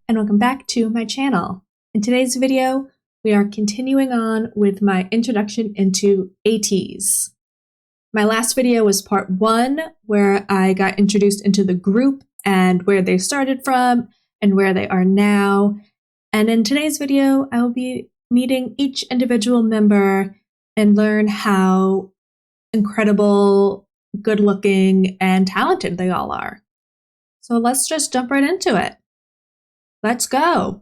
and welcome back to my channel. In today's video, we are continuing on with my introduction into ATEEZ. My last video was part 1, where I got introduced into the group and where they started from and where they are now. And in today's video, I will be meeting each individual member and learn how incredible, good-looking, and talented they all are. So let's just jump right into it. Let's go.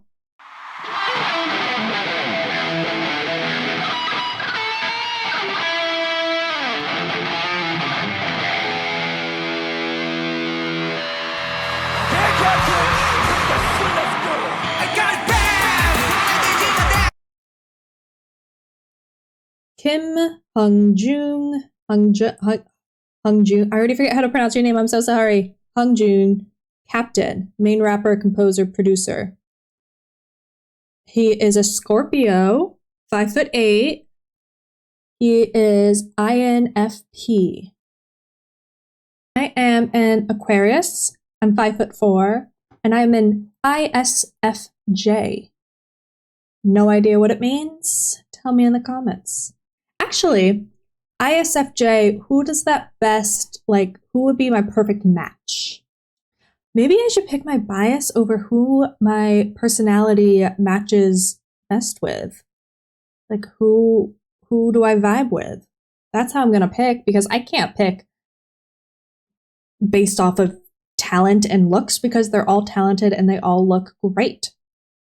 Kim Hongjoong. I already forget how to pronounce your name. I'm so sorry. Hongjoong, captain, main rapper, composer, producer. He is a Scorpio, 5'8". He is INFP. I am an Aquarius. I'm 5'4", and I'm an ISFJ. No idea what it means? Tell me in the comments. Actually, ISFJ, who does that best, who would be my perfect match? Maybe I should pick my bias over who my personality matches best with. Who do I vibe with? That's how I'm gonna pick, because I can't pick based off of talent and looks, because they're all talented and they all look great.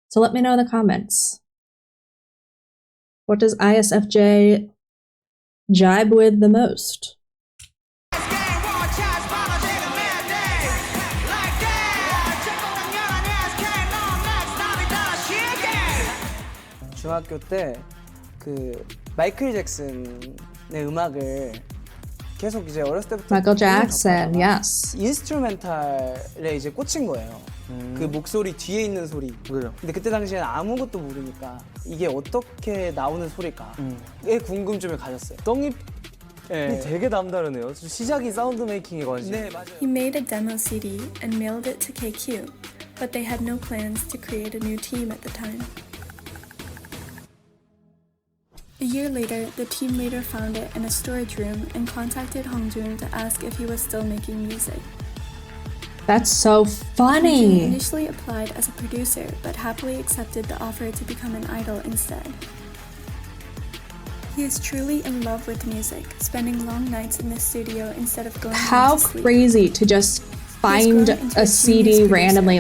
So let me know in the comments. What does ISFJ jibe with the most? 중학교 때 그 마이클 잭슨의 음악을 계속 이제 어렸을 때부터 Michael Jackson, yes. 인스트루멘탈에 이제 꽂힌 거예요. 그 목소리 뒤에 있는 소리. 그죠. 근데 그때 당시에는 아무것도 모르니까 이게 어떻게 나오는 소리일까에 궁금증을 가졌어요. 떡잎 되게 남다르네요. 시작이 사운드 메이킹이거든요. 네, 맞아요. He made a demo CD and mailed it to KQ, but they had no plans to create a new team at the time. A year later, the team leader found it in a storage room and contacted Hongjoong to ask if he was still making music. That's so funny. Hongjoong initially applied as a producer, but happily accepted the offer to become an idol instead. He is truly in love with music, spending long nights in the studio instead of going home to sleep. How crazy to just find a CD randomly,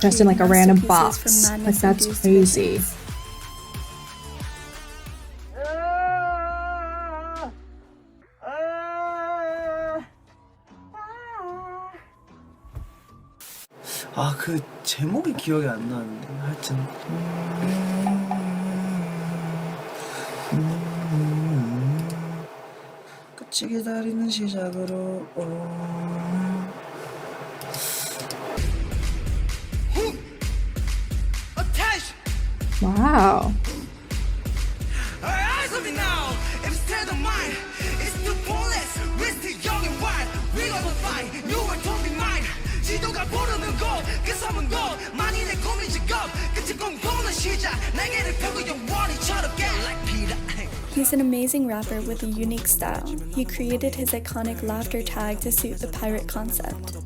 just in a random box. That's crazy. 아, 그 제목이 기억이 안 나는데 하여튼 끝이 기다리는 시작으로 Wow. He's an amazing rapper with a unique style. He created his iconic laughter tag to suit the pirate concept.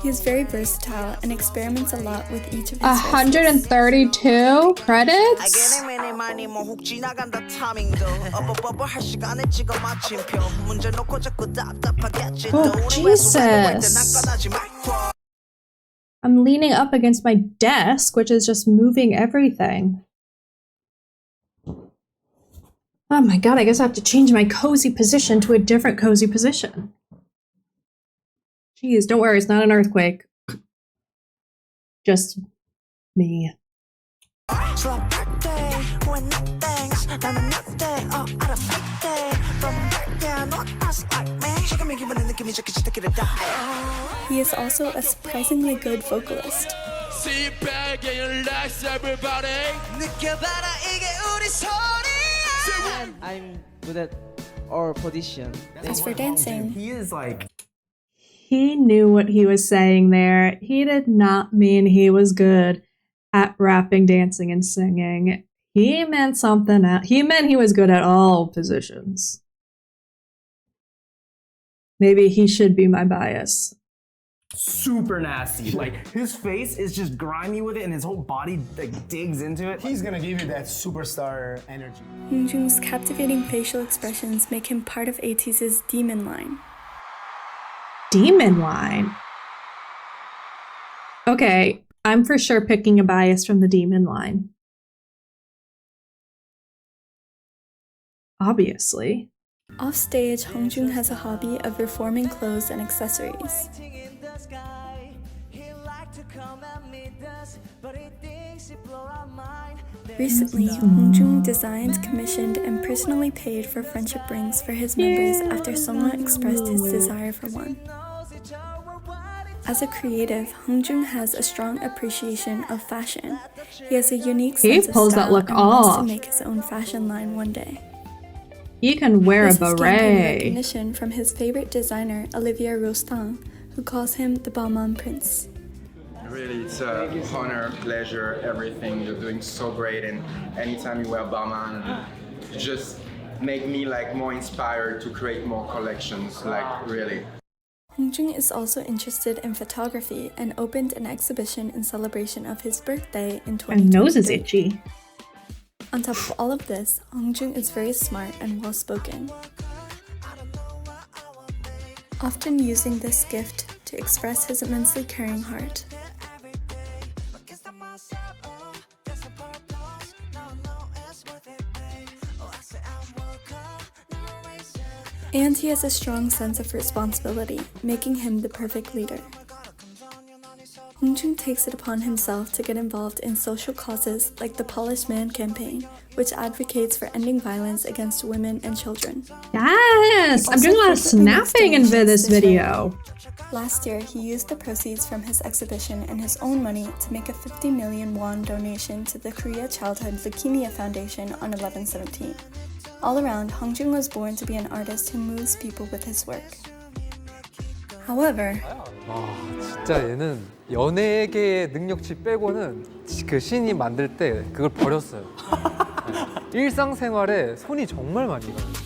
He is very versatile and experiments a lot with each of his 132 credits? Oh, Jesus. I'm leaning up against my desk, which is just moving everything. Oh my god, I guess I have to change my cozy position to a different cozy position. Jeez, don't worry, it's not an earthquake. Just me. He is also a surprisingly good vocalist. Sit back and relax, everybody. I'm good at our position. As for dancing, He is He knew what he was saying there. He did not mean he was good at rapping, dancing, and singing. He meant something else. He meant he was good at all positions. Maybe he should be my bias. Super nasty. Like, his face is just grimy with it and his whole body like digs into it. He's gonna give you that superstar energy. Hongjoong's captivating facial expressions make him part of ATEEZ's demon line. Demon line? Okay, I'm for sure picking a bias from the demon line. Obviously. Offstage, Hongjoong has a hobby of reforming clothes and accessories. Recently, Hongjoong designed, commissioned, and personally paid for friendship rings for his members after Seonghwa expressed his desire for one. As a creative, Hongjoong has a strong appreciation of fashion. He has a unique sense of pulls style that look and wants to off. make his own fashion line one day. He can wear a This has gained him beret. recognition from his favorite designer, Olivia Rostand, who calls him the Balmain Prince. Really, it's a honor, pleasure, everything. You're doing so great, and anytime you wear Balmain, you just make me like more inspired to create more collections. Like really. Hongjoong is also interested in photography and opened an exhibition in celebration of his birthday in My nose is 2023. itchy. On top of all of this, Hongjoong is very smart and well-spoken, often using this gift to express his immensely caring heart. And he has a strong sense of responsibility, making him the perfect leader. Hongjoong takes it upon himself to get involved in social causes like the Polished Man campaign, which advocates for ending violence against women and children. Yes! I'm Also doing a lot of frequently makes snapping in donations this to charity. video. Last year, he used the proceeds from his exhibition and his own money to make a 50 million won donation to the Korea Childhood Leukemia Foundation on 11/17. All around, Hongjoong was born to be an artist who moves people with his work. However, 진짜 얘는 연예계의 능력치 빼고는 그 신이 만들 때 그걸 버렸어요. 네. 일상생활에 손이 정말 많이 가요.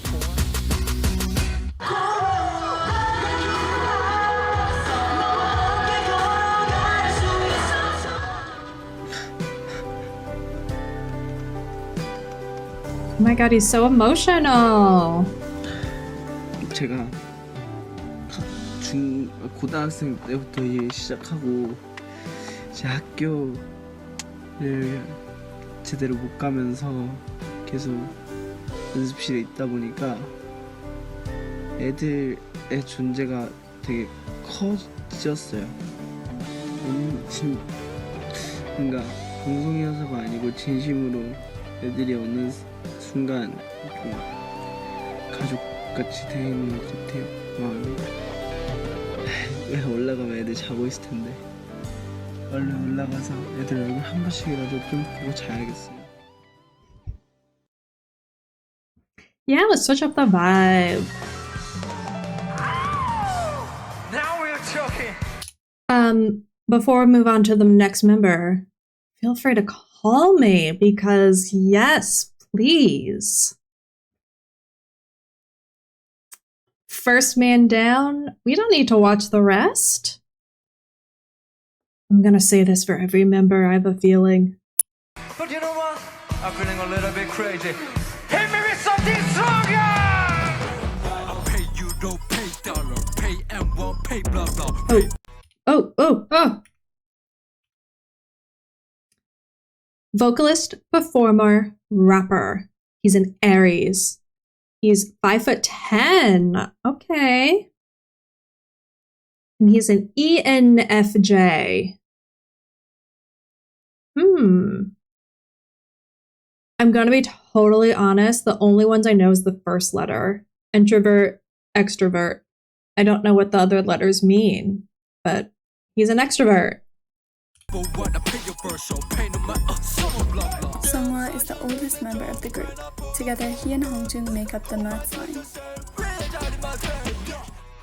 Oh my god, he's so emotional. 제가 고등학생 때부터 일 시작하고 제 학교를 제대로 못 가면서 계속 연습실에 있다 보니까 애들의 존재가 되게 커졌어요. 뭔가 방송이어서가 아니고 진심으로 애들이 어느 순간 좀 가족같이 되는 것 같아요. 마음이. 왜 올라가면 애들 자고 있을 텐데 얼른 올라가서 애들 얼굴 한 번씩이라도 좀 보고 자야겠어요. Yeah, let's switch up the vibe. Now we're talking. Before we move on to the next member, feel free to call me because yes, please. First man down. We don't need to watch the rest. I'm gonna say this for every member, I have a feeling. But you know what? I'm feeling a little bit crazy. Hit me with something stronger! I pay euro, pay dollar, pay M1, pay blah blah. Oh. Vocalist, performer, rapper. He's an Aries. He's 5'10". Okay. And he's an ENFJ. I'm gonna be totally honest. The only ones I know is the first letter. Introvert, extrovert. I don't know what the other letters mean, but he's an extrovert. Seonghwa is the oldest member of the group. Together, he and Hongjoong make up the math line.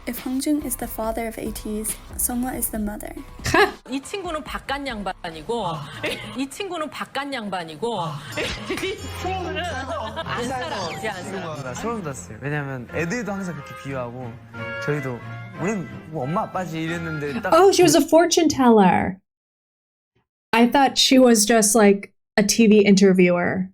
If Hongjoong is the father of ATEEZ, Seonghwa is the mother. 이 친구는 바깥 양반이고 이 친구는 바깥 양반이고 이 친구는 안 살아. 안 살아. 나 소름 돋았어요. 왜냐면 애들도 항상 그렇게 비유하고 저희도 우린 뭐 엄마 아빠지 이랬는데 딱 Oh, she was a fortune teller. I thought she was just like a TV interviewer.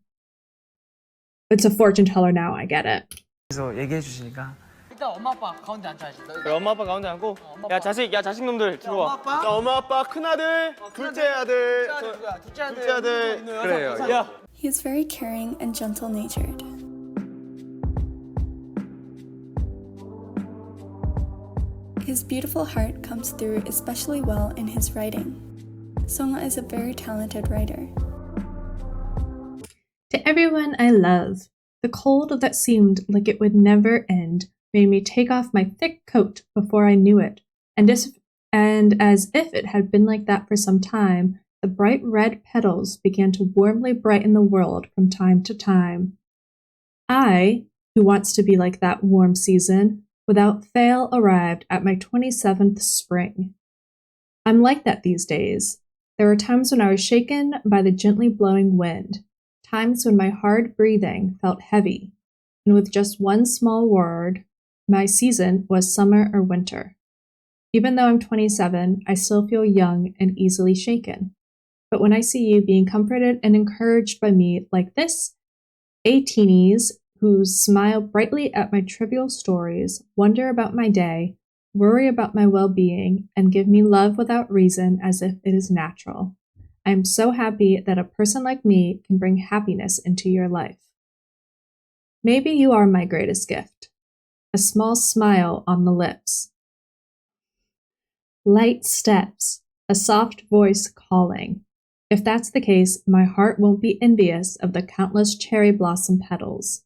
It's a fortune teller now, I get it. 그래서 얘기해 주시니까 일단 엄마 아빠 가운데 앉아야지. 그래, 엄마 아빠 가운데 앉고 야 자식놈들 들어와. 자, 엄마 아빠 큰아들, 둘째 아들, 둘째 아들. 그래요. 야. He is very caring and gentle-natured. His beautiful heart comes through especially well in his writing. Seonghwa is a very talented writer. To everyone I love, the cold that seemed like it would never end made me take off my thick coat before I knew it, and as if it had been like that for some time, the bright red petals began to warmly brighten the world from time to time. I, who wants to be like that warm season, without fail arrived at my 27th spring. I'm like that these days. There were times when I was shaken by the gently blowing wind, times when my hard breathing felt heavy, and with just one small word, my season was summer or winter. Even though I'm 27, I still feel young and easily shaken. But when I see you being comforted and encouraged by me like this, ATEEZ, who smile brightly at my trivial stories, wonder about my day, worry about my well-being, and give me love without reason as if it is natural. I am so happy that a person like me can bring happiness into your life. Maybe you are my greatest gift. A small smile on the lips. Light steps, a soft voice calling. If that's the case, my heart won't be envious of the countless cherry blossom petals.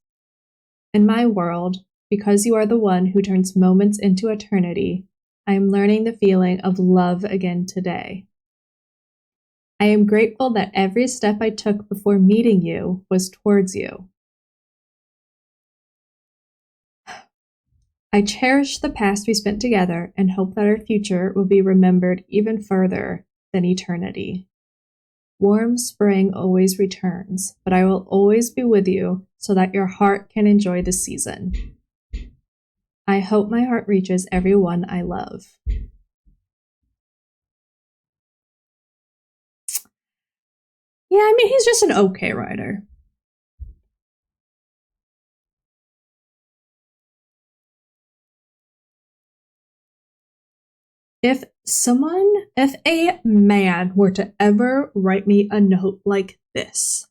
In my world, because you are the one who turns moments into eternity, I am learning the feeling of love again today. I am grateful that every step I took before meeting you was towards you. I cherish the past we spent together and hope that our future will be remembered even further than eternity. Warm spring always returns, but I will always be with you so that your heart can enjoy the season. I hope my heart reaches everyone I love. Yeah, I mean, he's just an okay writer. If a man were to ever write me a note like this,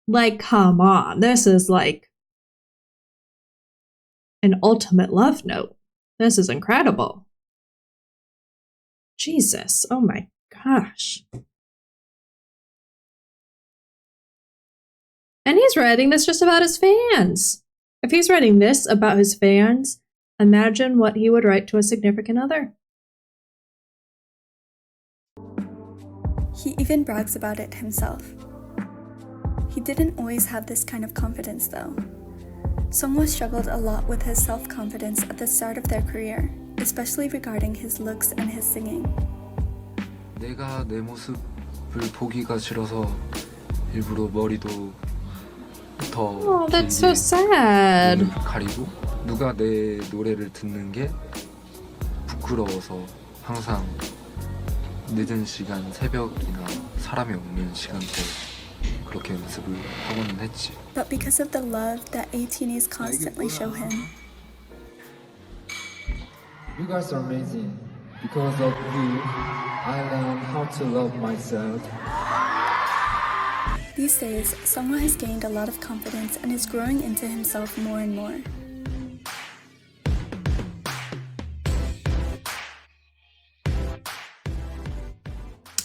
like, come on, this is like an ultimate love note. This is incredible. Jesus, oh my gosh. And he's writing this just about his fans. If he's writing this about his fans, imagine what he would write to a significant other. He even brags about it himself. He didn't always have this kind of confidence though. Seonghwa struggled a lot with his self-confidence at the start of their career, especially regarding his looks and his singing. 내가 내 모습을 보기가 싫어서 일부러 머리도 더 Oh, that's so sad. 눈을 가리고 누가 내 노래를 듣는 게 부끄러워서 항상 늦은 시간 새벽이나 사람이 없는 시간대에 그렇게 연습을 하고는 했지. But because of the love that ATEEZ constantly show him, You guys are amazing. Because of you, I learned how to love myself. these days, Seonghwa has gained a lot of confidence and is growing into himself more and more.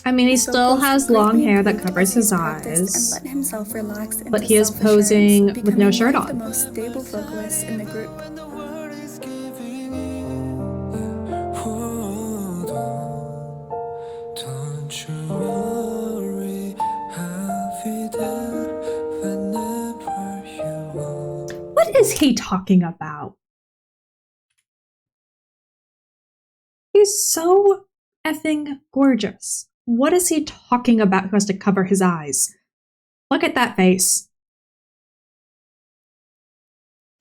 I mean, he still has long hair that covers his And eyes, let himself relax into but he is self-assurance, posing with no becoming shirt one of on. the most stable vocalists in the group. is he talking about? He's so effing gorgeous. What is he talking about who has to cover his eyes? Look at that face.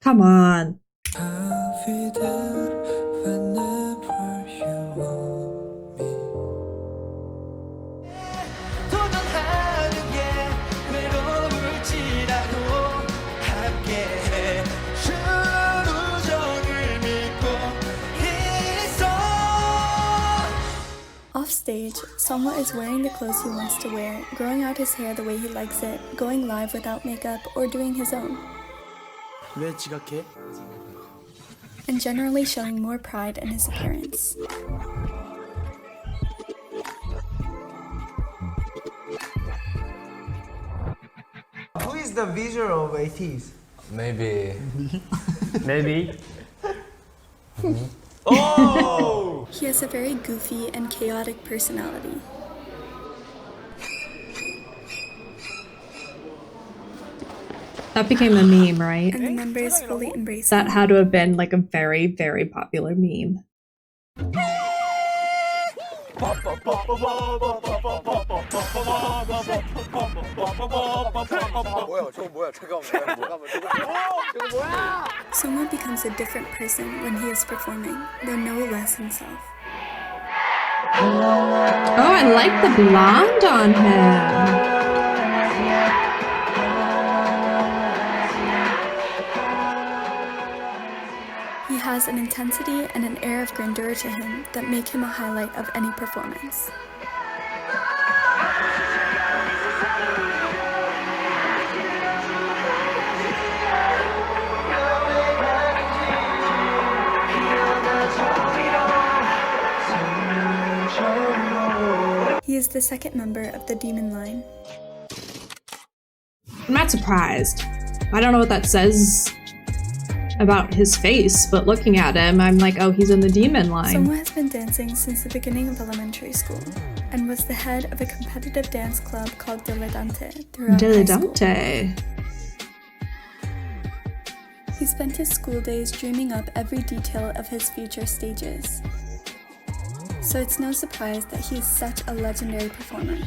Come on. Offstage, Seonghwa is wearing the clothes he wants to wear, growing out his hair the way he likes it, going live without makeup, or doing his own. 왜 지각해? And generally showing more pride in his appearance. Who is the visual of ATEEZ? Maybe. Maybe. Oh! He has a very goofy and chaotic personality. That became a meme, right? And the members fully embrace That him. had to have been like a very, very popular meme. Seonghwa becomes a different person when he is performing, though no less himself. Oh, I like the blonde on him. He has an intensity and an air of grandeur to him that make him a highlight of any performance. He is the second member of the Demon Line. I'm not surprised. I don't know what that says about his face, but looking at him, I'm like, oh, he's in the demon line. Seonghwa has been dancing since the beginning of elementary school and was the head of a competitive dance club called Dilettante throughout high school. Dilettante. He spent his school days dreaming up every detail of his future stages. So it's no surprise that he is such a legendary performer.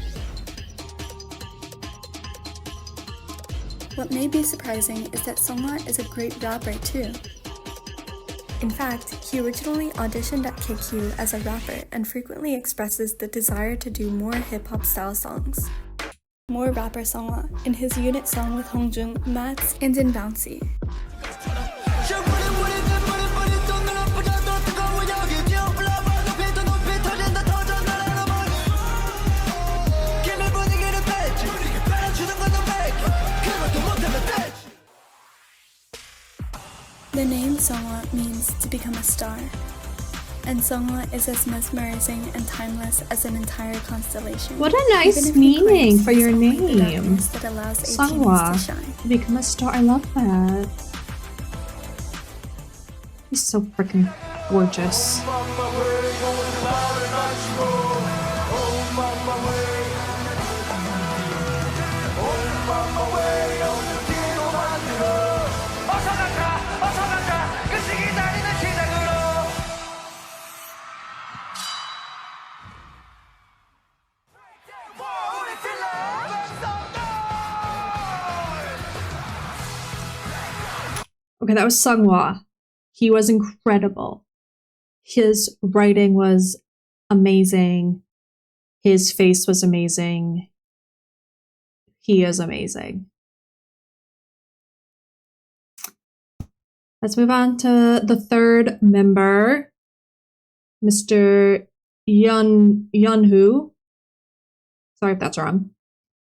What may be surprising is that Seonghwa is a great rapper too. In fact, he originally auditioned at KQ as a rapper and frequently expresses the desire to do more hip-hop style songs. More rapper Seonghwa in his unit song with Hongjoong, Mats, and in Bouncy. The name Seonghwa means to become a star, and Seonghwa is as mesmerizing and timeless as an entire constellation. What a nice Even if he meaning claims for he's your only the name. darkness that allows ATEEZ to Seonghwa. shine. To become a star. I love that. He's so freaking gorgeous. Okay, that was Seonghwa. He was incredible. His writing was amazing. His face was amazing. He is amazing. Let's move on to the third member, Mr. Yunho. Sorry if that's wrong.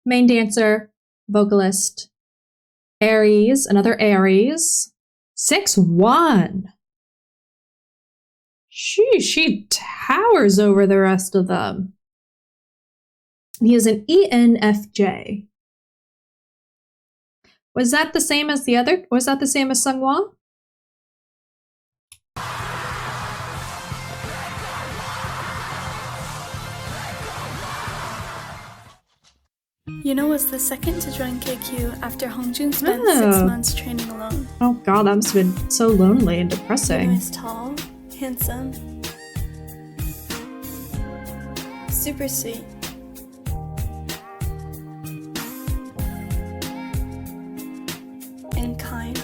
Main dancer, vocalist, ATEEZ, another ATEEZ. 6'1". She towers over the rest of them. He is an ENFJ. Was that the same as the other? Was that the same as Seonghwa? Yunho was the second to join KQ after Hongjoong spent 6 months training alone. Oh god, that must have been so lonely and Yunho depressing. is tall, handsome, super sweet, and kind.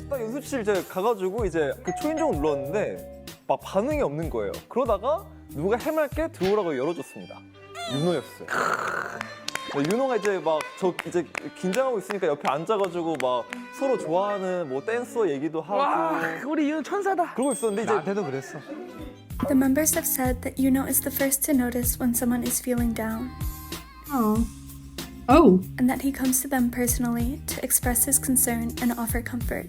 딱 연습실 이제 가가지고 이제 그 초인종을 눌렀는데 막 반응이 없는 거예요. 그러다가 누가 해맑게 들어오라고 열어줬습니다. 윤호였어요. 윤호가 이제 막 저 이제 긴장하고 있으니까 옆에 앉아가지고 막 서로 좋아하는 뭐 댄서 얘기도 하고. 와, 우리 윤호 천사다. 그러고 있었는데 이제 나한테도 그랬어. The members have said that Yunho is the first to notice when someone is feeling down, Oh. Oh. and that he comes to them personally to express his concern and offer comfort.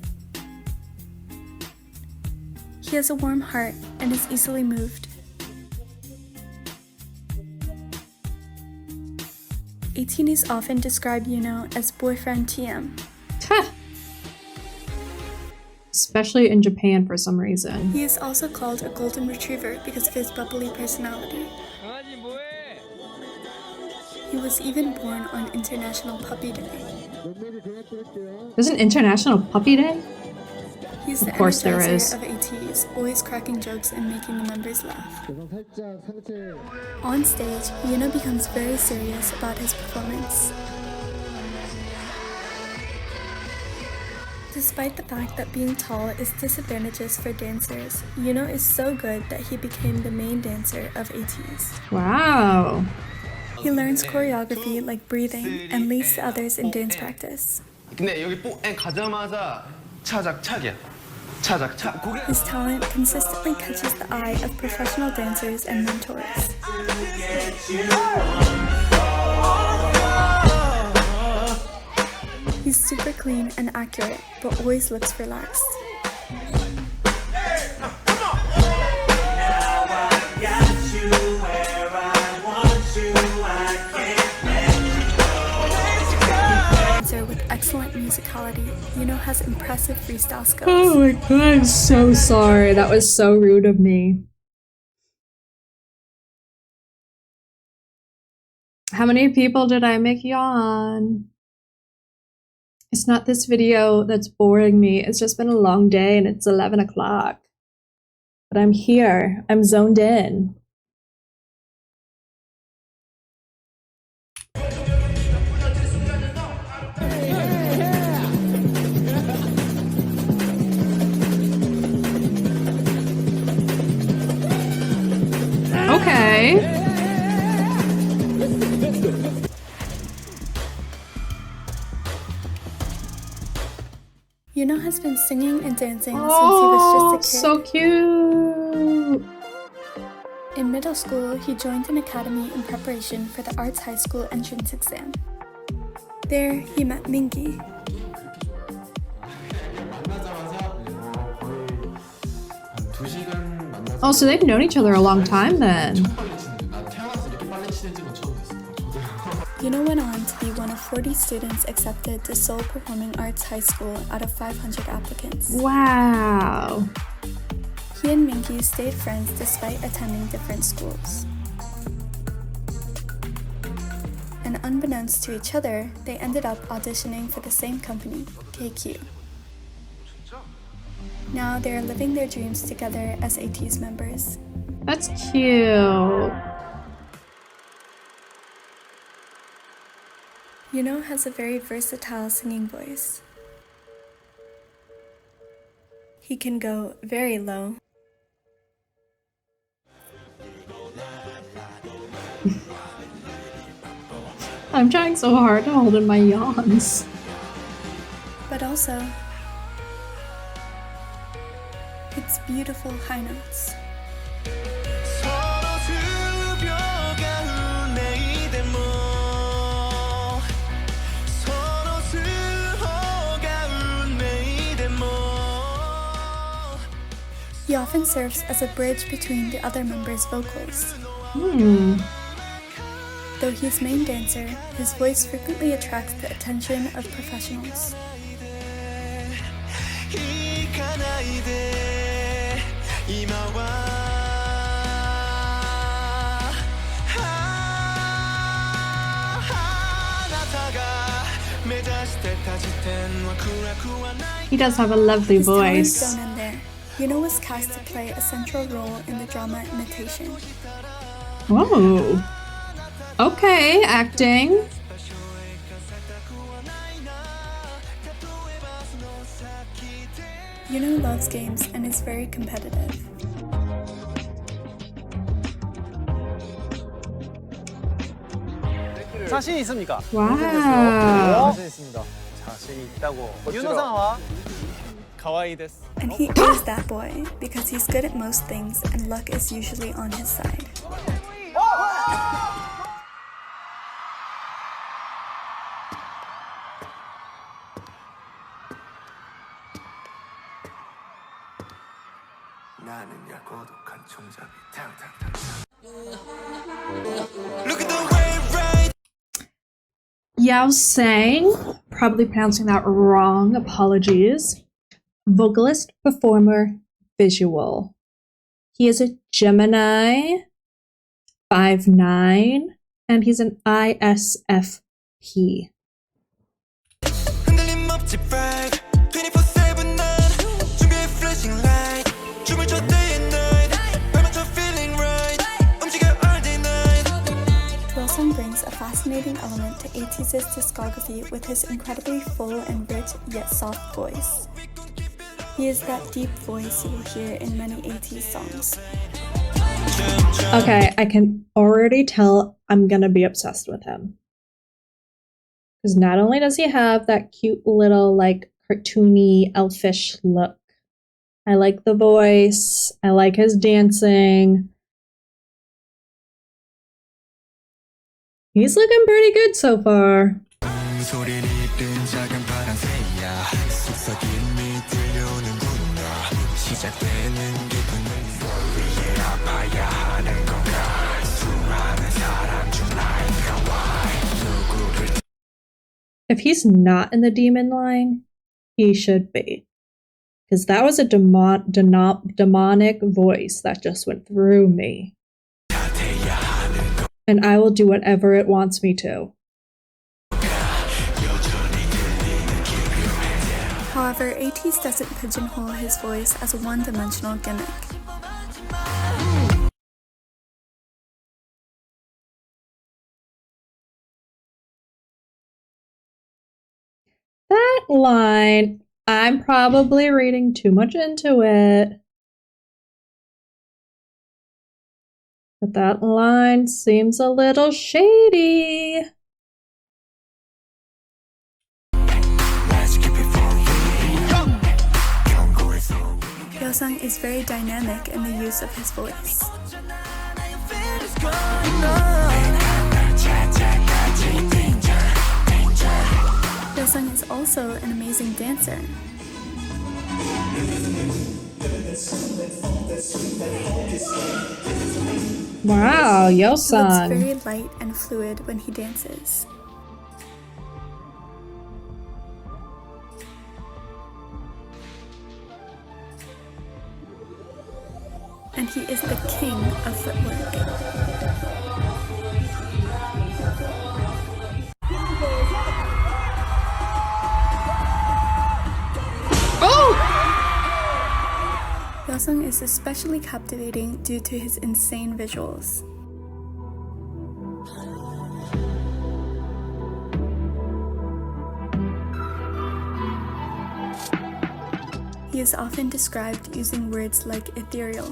He has a warm heart and is easily moved. ATEEZ often describe Yunho as boyfriend TM. Especially in Japan for some reason. He is also called a golden retriever because of his bubbly personality. He was even born on International Puppy Day. There's an International Puppy Day? He's the Of course there energizer is. of ATEEZ, always cracking jokes and making the members laugh. On stage, Yunho becomes very serious about his performance. Despite the fact that being tall is disadvantageous for dancers, Yunho is so good that he became the main dancer of ATEEZ. Wow. He learns choreography like breathing and leads the others in dance practice. 근데 여기 가자마자 차작차기야. 차작차. His talent consistently catches the eye of professional dancers and mentors. He's super clean and accurate, but always looks relaxed. With excellent musicality, Yunho has impressive freestyle skills. Oh my god, I'm so sorry. That was so rude of me. How many people did I make yawn? It's not this video that's boring me. It's just been a long day and it's 11 o'clock. But I'm here. I'm zoned in. Okay. Yunho has been singing and dancing since he was just a kid. So cute. In middle school, he joined an academy in preparation for the Arts High School entrance exam. There, he met Mingi. Oh, so they've known each other a long time then. Yunho went on to be one of 40 students accepted to Seoul Performing Arts High School out of 500 applicants. Wow. He and Mingi stayed friends despite attending different schools. And unbeknownst to each other, they ended up auditioning for the same company, KQ. Now they are living their dreams together as ATEEZ members. That's cute. Yunho has a very versatile singing voice. He can go very low. I'm trying so hard to hold in my yawns. But also, it's beautiful high notes. He often serves as a bridge between the other members' vocals. Though he's main dancer, his voice frequently attracts the attention of professionals. He does have a lovely His talents voice. don't end there. Yunho was cast to play a central role in the drama Imitation. Oh. Okay, acting. Yunho loves games and is very competitive. 자신 있습니까? Wow. 자신 있습니다. 자신 있다고. 윤호상와 가와이 데스. And he is that boy because he's good at most things and luck is usually on his side. Yeosang, probably pronouncing that wrong, apologies. Vocalist, performer, visual. He is a Gemini, 5'9", and he's an ISFP. Yeosang brings a fascinating element to ATEEZ's discography with his incredibly full and rich yet soft voice. He is that deep voice you will hear in many ATEEZ songs. Okay, I can already tell I'm gonna be obsessed with him. Because not only does he have that cute little, like, cartoony, elfish look, I like the voice, I like his dancing. He's looking pretty good so far. If he's not in the demon line, he should be. Because that was a demonic voice that just went through me. And I will do whatever it wants me to. However, ATEEZ doesn't pigeonhole his voice as a one-dimensional gimmick. That line, I'm probably reading too much into it. But that line seems a little shady. Yeosang is very dynamic in the use of his voice. Yeosang is also an amazing dancer. Wow, He looks Yeosang. very light and fluid when he dances. And he is the king of footwork. Yeosang is especially captivating due to his insane visuals. He is often described using words like ethereal,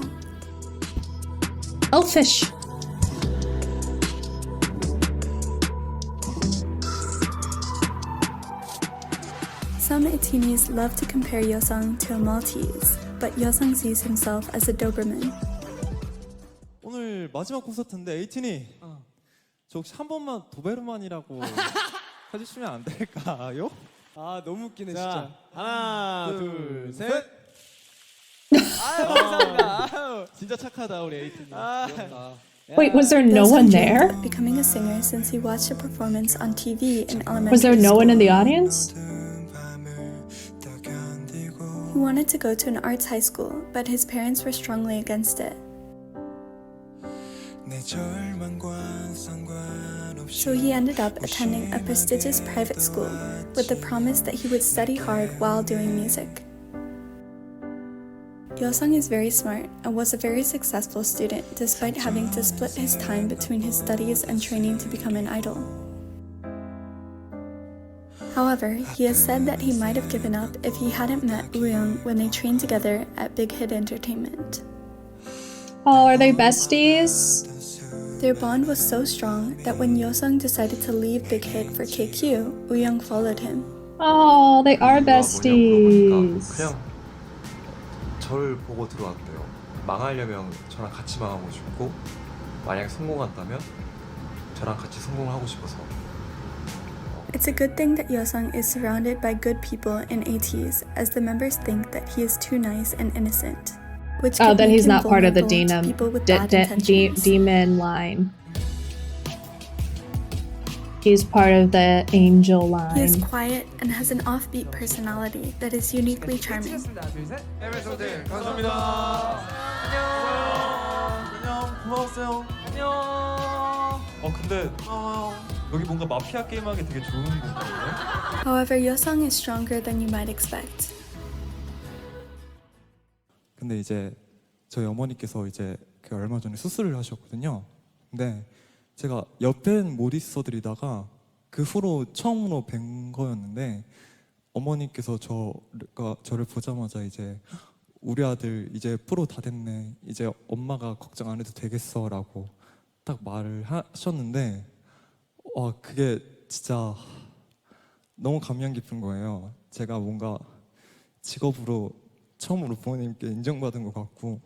elfish, some ATEEZ love to compare Yeosang to a Maltese, but Yeosang sees himself as a Doberman. 오늘 마지막 콘서트인데 에이틴이 저 혹시 한 번만 도베르만이라고 해주시면 안 될까요? 아 너무 웃기네 자, 진짜. 하나 둘, 둘 셋. 셋. 아유 감사합니다. 아유 진짜 착하다 우리 에이틴이. 귀엽다. Wait, was there no one Yeosang there? dreamed of becoming a singer since he watched a performance on TV in elementary Was there no school. one in the audience? He wanted to go to an arts high school, but his parents were strongly against it. So he ended up attending a prestigious private school with the promise that he would study hard while doing music. Yeosang is very smart and was a very successful student despite having to split his time between his studies and training to become an idol. However, he has said that he might have given up if he hadn't met Wooyoung when they trained together at Big Hit Entertainment. Oh, are they besties? Their bond was so strong that when Yeosang decided to leave Big Hit for KQ, Wooyoung followed him. Oh, they are besties. 그냥 저를 보고 들어왔대요. 망하려면 저랑 같이 망하고 싶고 만약에 성공한다면 저랑 같이 성공하고 싶어서. It's a good thing that Yeosang is surrounded by good people in ATEEZ, as the members think that he is too nice and innocent. Which Oh, could then make he's him not part of the vulnerable to people with bad intentions. demon line. He's part of the angel line. He is quiet and has an offbeat personality that is uniquely charming. 감사합니다. 안녕. 고마웠어요. 안녕. 근데 여기 뭔가 마피아 게임하기 되게 좋은 곳이에요. However, Yeosang is stronger than you might expect. 근데 이제 저희 어머니께서 이제 그 얼마 전에 수술을 하셨거든요. 근데 제가 옆엔 못 있어드리다가 그 후로 처음으로 뵌 거였는데 어머니께서 저를 보자마자 이제 우리 아들 이제 프로 다 됐네. 이제 엄마가 걱정 안 해도 되겠어라고 딱 말을 하셨는데 그게 진짜 너무 감명 깊은 거예요. 제가 뭔가 직업으로 처음으로 부모님께 인정받은 것 같고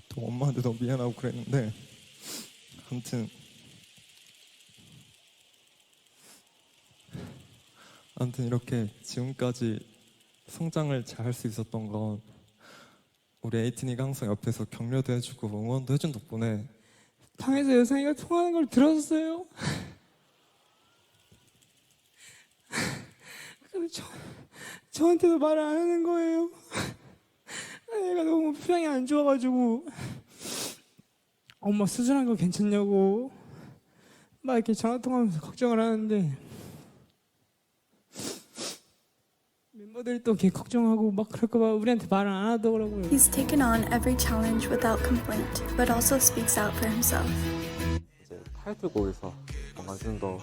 또 엄마한테 너무 미안하고 그랬는데 아무튼 이렇게 지금까지 성장을 잘 할 수 있었던 건 우리 에이틴이가 항상 옆에서 격려도 해주고 응원도 해준 덕분에 방에서 여상이가 통하는 걸 들었어요. 근데 저한테도 말을 안 하는 거예요. 애가 너무 표정이 안 좋아가지고 엄마 수술한 거 괜찮냐고 막 이렇게 전화 통화하면서 걱정을 하는데 멤버들이 또 걔 걱정하고 막 그럴까봐 우리한테 말을 안 하더라고요. He's taken on every challenge without complaint, but also speaks out for himself. 이제 타이틀곡에서 뭔가 좀 더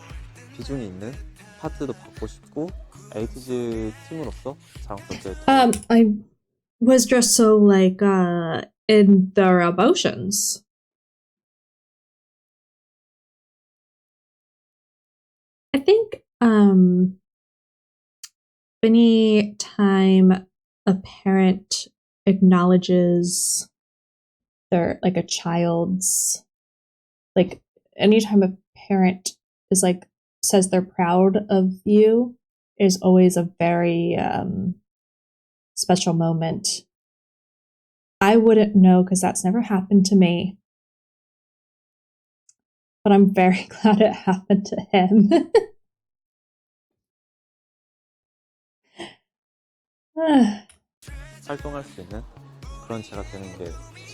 비중이 있는 파트도 받고 싶고 에이티즈 팀으로서 자랑스럽게. I was just so like in their emotions. I think any time a parent acknowledges their like a child's like anytime a parent is like says they're proud of you is always a very special moment. I wouldn't know because that's never happened to me. But I'm very glad it happened to him. 활동할 수 있는 그런 제가 되는 게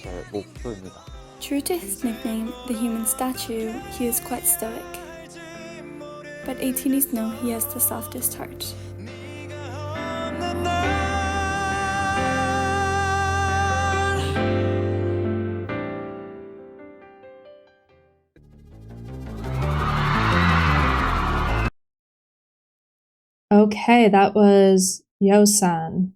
제 목표입니다. True to his nickname, the human statue, he is quite stoic. But ATEEZ know he has the softest heart. Okay, that was Yeosang.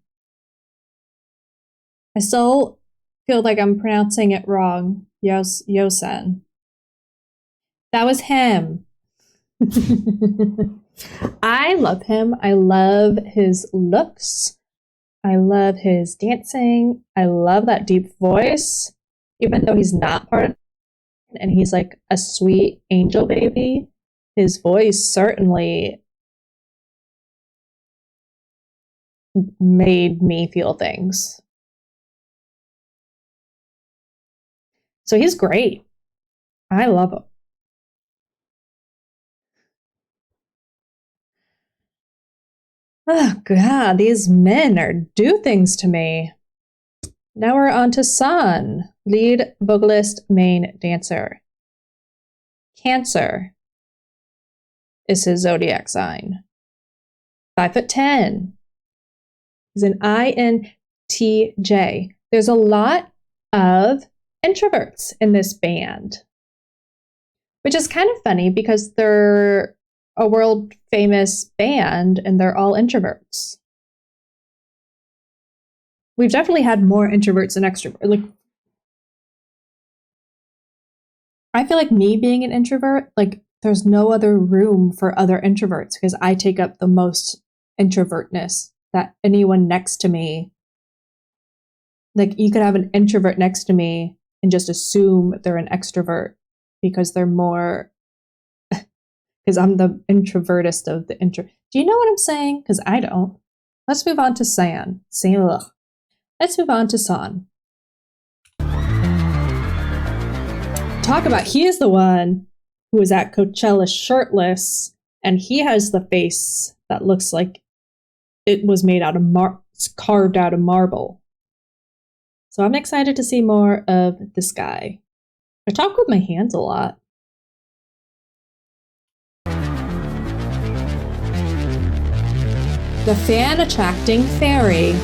I still feel like I'm pronouncing it wrong. Yeosang. That was him. I love him. I love his looks. I love his dancing. I love that deep voice. Even though he's not part of it and he's like a sweet angel baby, his voice certainly made me feel things. So he's great. I love him. Oh God, these men do things to me. Now we're on to Sun, lead vocalist, main dancer. Cancer is his zodiac sign. 5'10". He's an INTJ. There's a lot of introverts in this band, which is kind of funny because they're a world famous band and they're all introverts. We've definitely had more introverts than extroverts. Like, I feel like me being an introvert, like there's no other room for other introverts because I take up the most introvertness that anyone next to me. Like you could have an introvert next to me and just assume they're an extrovert because they're more, because I'm the introvertest of the intro. Do you know what I'm saying? Because I don't. Let's move on to San. Let's move on to San. Talk about, he is the one who was at Coachella shirtless, and he has the face that looks like it was made out of carved out of marble. So I'm excited to see more of this guy. I talk with my hands a lot. The fan attracting fairy.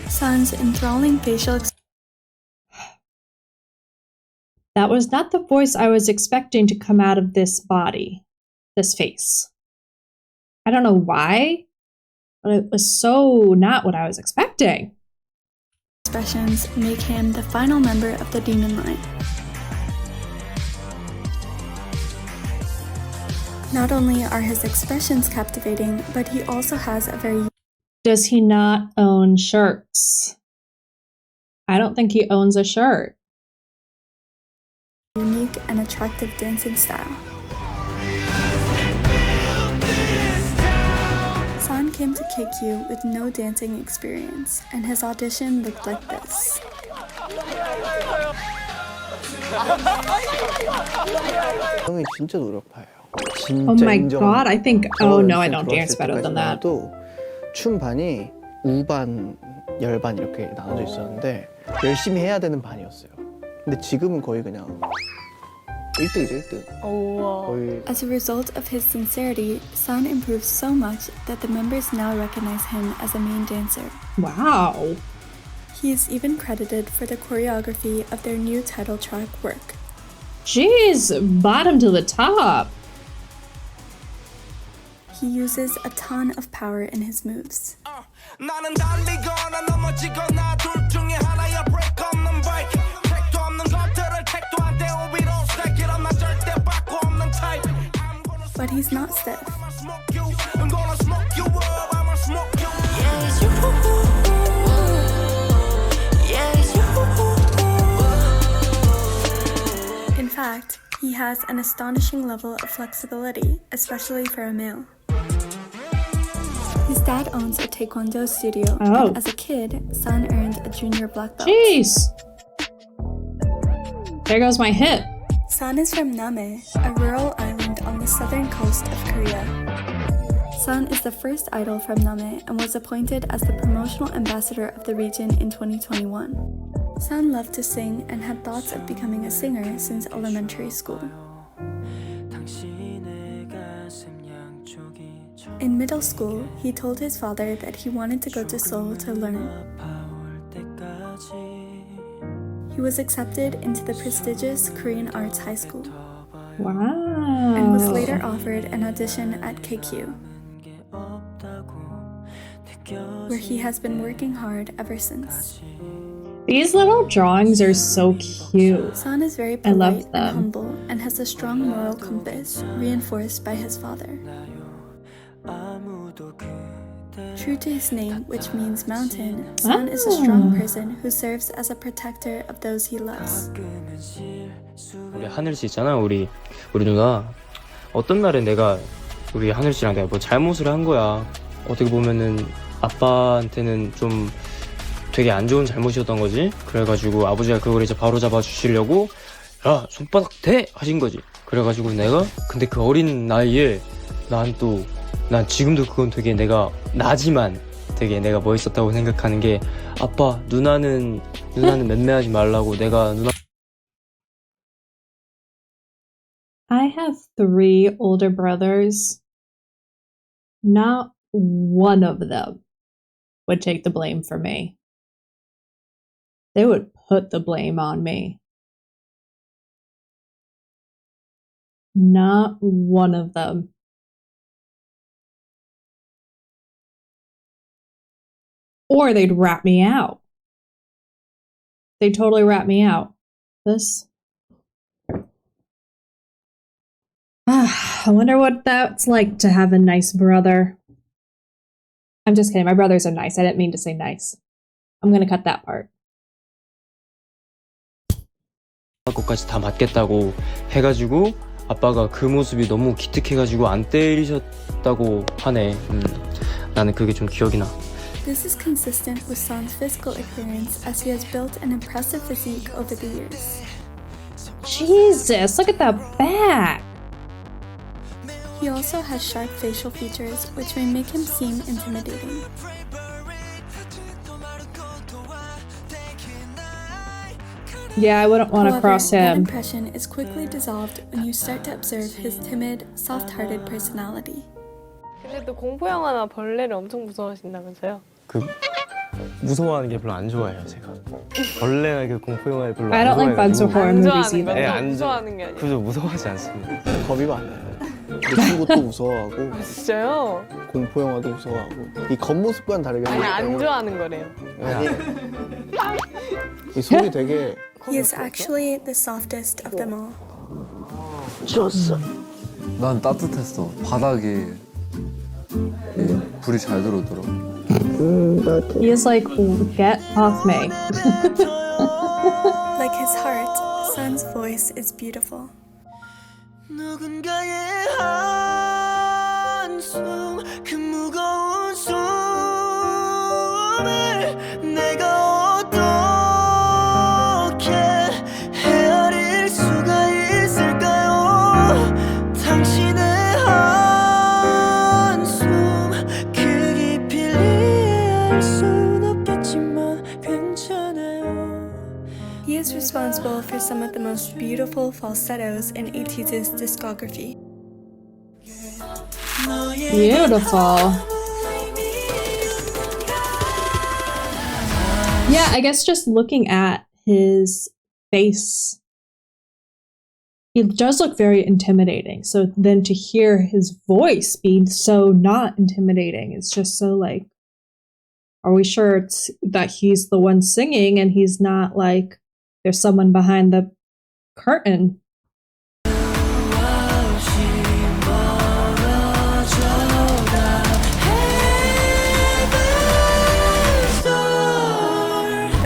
Sun's enthralling facial That was not the voice I was expecting to come out of this body, this face. I don't know why, but it was so not what I was expecting. expressions make him the final member of the demon line. Not only are his expressions captivating, but he also has a very... Does he not own shirts? I don't think he owns a shirt. unique and attractive dancing style. San came to KQ with no dancing experience, and his audition looked like this. 형이 진짜 노력파예요. Oh my god, I think, oh no, I don't dance better than that. 춤 반이 우반, 열반 이렇게 나눠져 있었는데 열심히 해야 되는 반이었어요. 근데 지금은 거의 그냥 1등이죠, 1등. As a result of his sincerity, San improved so much that the members now recognize him as a main dancer. Wow. He is even credited for the choreography of their new title track work. Jeez, bottom to the top. He uses a ton of power in his moves. But he's not stiff. In fact, he has an astonishing level of flexibility, especially for a male. His dad owns a taekwondo studio, and as a kid, San earned a junior black belt. Jeez! There goes my hip. San is from Name, a rural island on the southern coast of Korea. San is the first idol from Name and was appointed as the promotional ambassador of the region in 2021. San loved to sing and had thoughts of becoming a singer since elementary school. In middle school, he told his father that he wanted to go to Seoul to learn. He was accepted into the prestigious Korean Arts High School. Wow. And was later offered an audition at KQ, where he has been working hard ever since. These little drawings are so cute. San is very polite and humble and has a strong moral compass, reinforced by his father. True to his name, which means mountain, San is a strong person who serves as a protector of those he loves. 우리 하늘 씨 있잖아, 우리 누나. 어떤 날에 우리 하늘 씨랑 내가 뭐 잘못을 한 거야. 어떻게 보면은 아빠한테는 좀 되게 안 좋은 잘못이었던 거지. 그래가지고 아버지가 그걸 이제 바로 잡아 주시려고 야 손바닥 대 하신 거지. 그래가지고 내가 근데 그 어린 나이에 난 지금도 그건 되게 내가 나지만 되게 내가 멋있었다고 생각하는 게 아빠 누나는 맴매하지 말라고 내가 누나. I have 3 older brothers. Not one of them would take the blame for me. They would put the blame on me. Not one of them. Or they'd rat me out. They'd totally rat me out. I wonder what that's like to have a nice brother. I'm just kidding. My brothers are nice. I didn't mean to say nice. I'm gonna cut that part. 것까지 다 맞겠다고 해가지고 아빠가 그 모습이 너무 기특해가지고 안 때리셨다고 하네. 나는 그게 좀 기억이 나. This is consistent with Son's physical appearance as he has built an impressive physique over the years. Jesus, look at that back! He also has sharp facial features, which may make him seem intimidating. Yeah, I wouldn't want to cross That him. impression is quickly dissolved when you start to observe his timid, soft-hearted personality. 그래도 공포 영화나 벌레를 엄청 무서워하신다면서요? 무서워하는 게 별로 안 좋아해요, 제가. 벌레나 그 공포 영화를 별로 I 안 don't like bugs or horror movies 좋아하는 either. 거, 무서워하는 게 아니에요. 그저 무서워하지 않습니다. 겁이 많아요. 내 친구도 무서워하고 진짜요? 공포 영화도 무서워하고 이 겉모습과는 다르게 아니 안 좋아하는 거래요. 아니 이 손이 되게 He is actually the softest of them all. 좋았어. 난 따뜻했어. 바닥에 불이 잘 들어오더라. He is like, get off me. Like his heart, Son's voice is beautiful. 누군가의 한숨 그 무거운 숨을 내가 어떻게 헤아릴 수가 있을까요 당신의 한숨 그 깊이를 이해할 순 없겠지만 괜찮아요. He is responsible for some of the most beautiful falsettos in ATEEZ's discography. Beautiful. Yeah, I guess just looking at his face, he does look very intimidating. So then to hear his voice being so not intimidating, it's just so like, are we sure it's that he's the one singing and he's not like, there's someone behind the curtain? But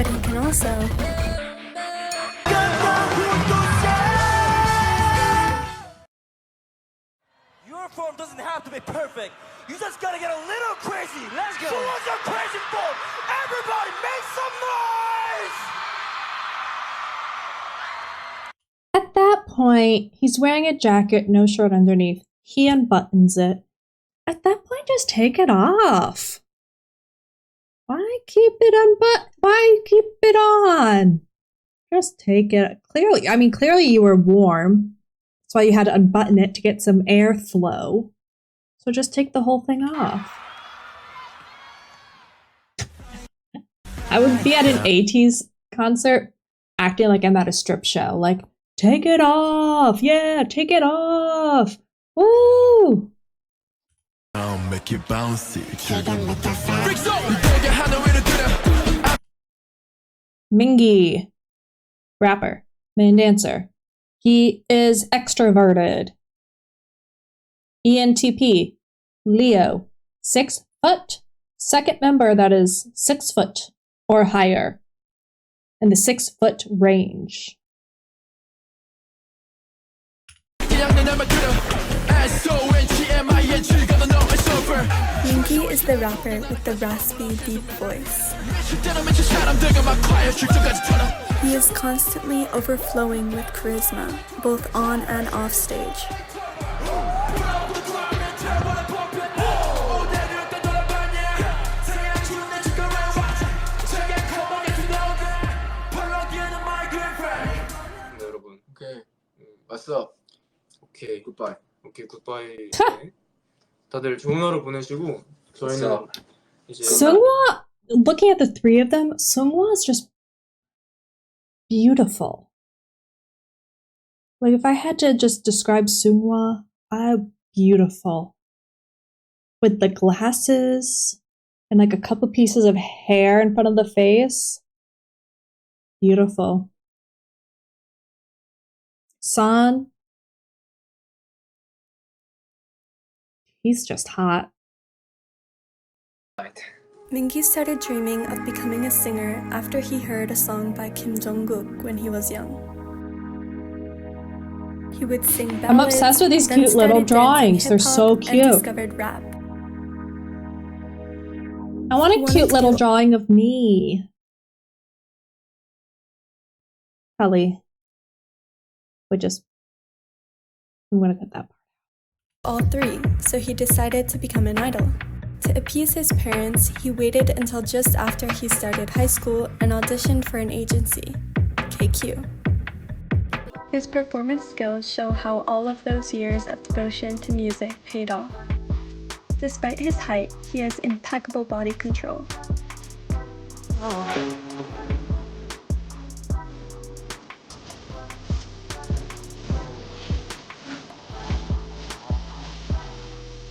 he can also Your form doesn't have to be perfect. You just gotta get a little crazy. Let's go. So what's your crazy form? Everybody make some noise! At that point, he's wearing a jacket, no shirt underneath. He unbuttons it. At that point, just take it off. Why keep it Why keep it on? Just take it. Clearly you were warm. That's why you had to unbutton it to get some airflow. So just take the whole thing off. I would be at an ATEEZ concert acting like I'm at a strip show. Like, take it off! Yeah, take it off! Woo! I'll make it bouncy. Mingi, rapper, main dancer. He is extroverted. ENTP, Leo, 6 foot. Second member that is 6 foot or higher in the 6 foot range. Mingi is the rapper with the raspy, deep voice. He is constantly overflowing with charisma, both on and off stage. 네, 여러분. 오케이. 왔어. 오케이, 굿바이. 오케이, 굿바이. 네. 다들 좋은 하루 보내시고 저희는 이제 Seonghwa, looking at the three of them, Seonghwa is just beautiful. Like if I had to just describe Seonghwa, beautiful. With the glasses and like a couple pieces of hair in front of the face. Beautiful. San, he's just hot. Mingi started dreaming of becoming a singer after he heard a song by Kim Jong-kook when he was young. He would sing ballads, I'm obsessed with these then cute little started dancing drawings. They're so hip-hop cute. And discovered rap. I want a Wanted cute to little do- drawing of me. Kelly. I'm gonna cut that part. All three, so he decided to become an idol. To appease his parents, he waited until just after he started high school and auditioned for an agency, KQ. His performance skills show how all of those years of devotion to music paid off. Despite his height, he has impeccable body control.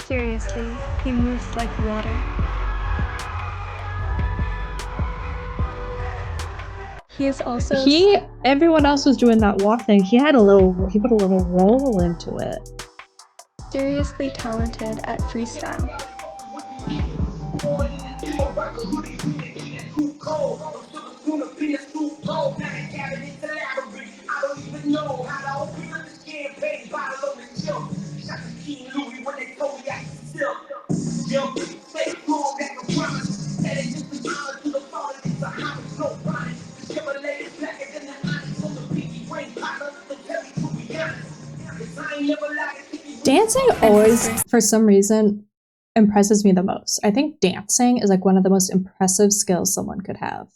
Seriously, he moves like water. He is also Everyone else was doing that walk thing. He put a little roll into it. seriously talented at freestyle. Dancing always, for some reason, impresses me the most. I think dancing is like one of the most impressive skills someone could have.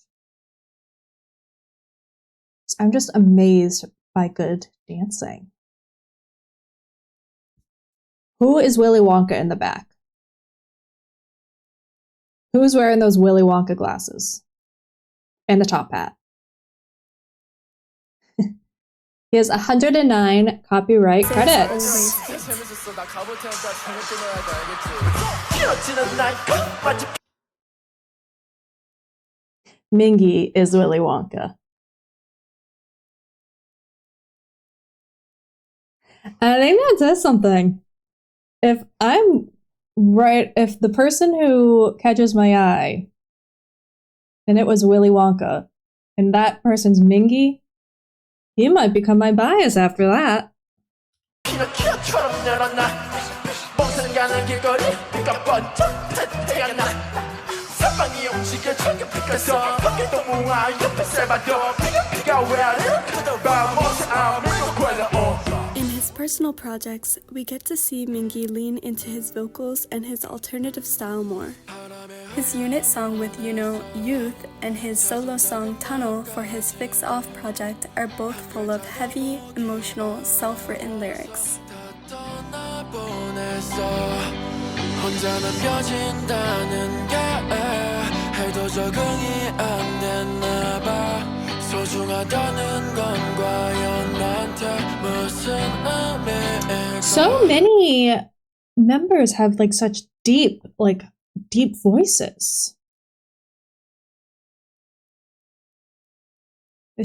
I'm just amazed by good dancing. Who is Willy Wonka in the back? Who's wearing those Willy Wonka glasses? And the top hat. He has 109 copyright credits. Mingi is Willy Wonka. I think that says something. If the person who catches my eye, and it was Willy Wonka, and that person's Mingi, he might become my bias after that. In his personal projects, we get to see Mingi lean into his vocals and his alternative style more. His unit song with Yunho, Youth, and his solo song Tunnel for his Fix Off project are both full of heavy, emotional, self-written lyrics. So many members have like such deep voices. They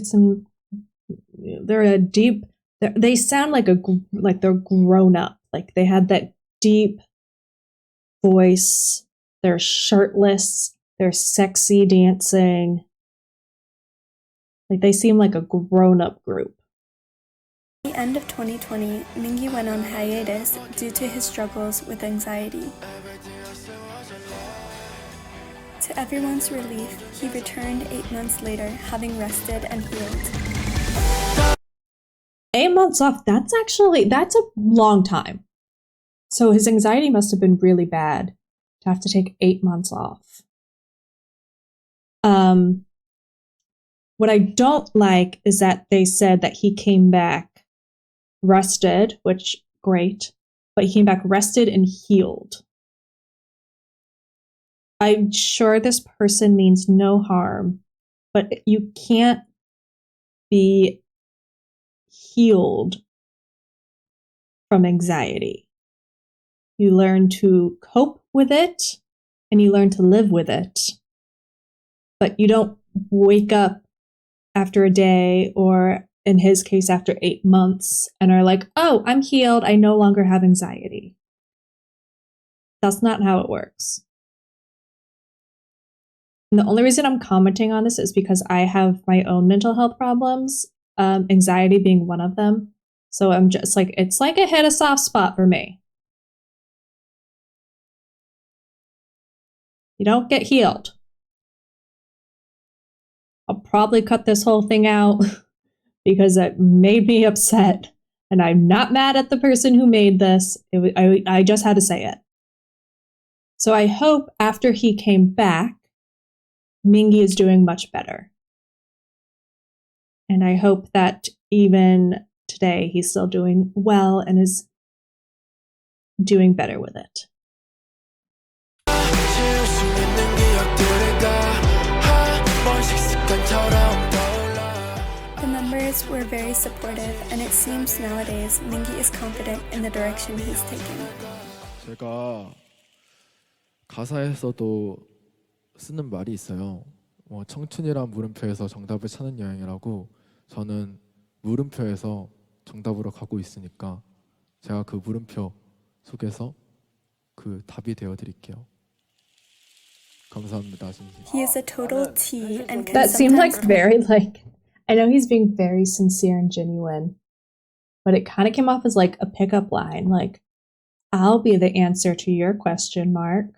sound like they're grown up. Like they had that deep voice. They're shirtless. They're sexy dancing. Like they seem like a grown up group. At the end of 2020, Mingi went on hiatus due to his struggles with anxiety. To everyone's relief, he returned 8 months later, having rested and healed. 8 months off, that's a long time. So his anxiety must have been really bad to have to take 8 months off. What I don't like is that they said that he came back rested, which great, but he came back rested and healed. I'm sure this person means no harm, but you can't be healed from anxiety. You learn to cope with it and you learn to live with it. But you don't wake up after a day, or in his case, after 8 months, and are like, oh, I'm healed. I no longer have anxiety. That's not how it works. And the only reason I'm commenting on this is because I have my own mental health problems, anxiety being one of them. So I'm just like, it's like it hit a soft spot for me. You don't get healed. I'll probably cut this whole thing out because it made me upset. And I'm not mad at the person who made this. I just had to say it. So I hope after he came back, Mingi is doing much better. And I hope that even today he's still doing well and is doing better with it. The members were very supportive, and it seems nowadays Mingi is confident in the direction he's taking. 제가 가사에서도 쓰는 말이 있어요. 청춘이란 물음표에서 정답을 찾는 여행이라고. 저는 물음표에서 정답으로 가고 있으니까 제가 그 물음표 속에서 그 답이 되어 드릴게요. 감사합니다, 진심. He is a total T and can That seemed like sometimes very I know he's being very sincere and genuine, but it kind of came off as like a pickup line, like, I'll be the answer to your question, Mark.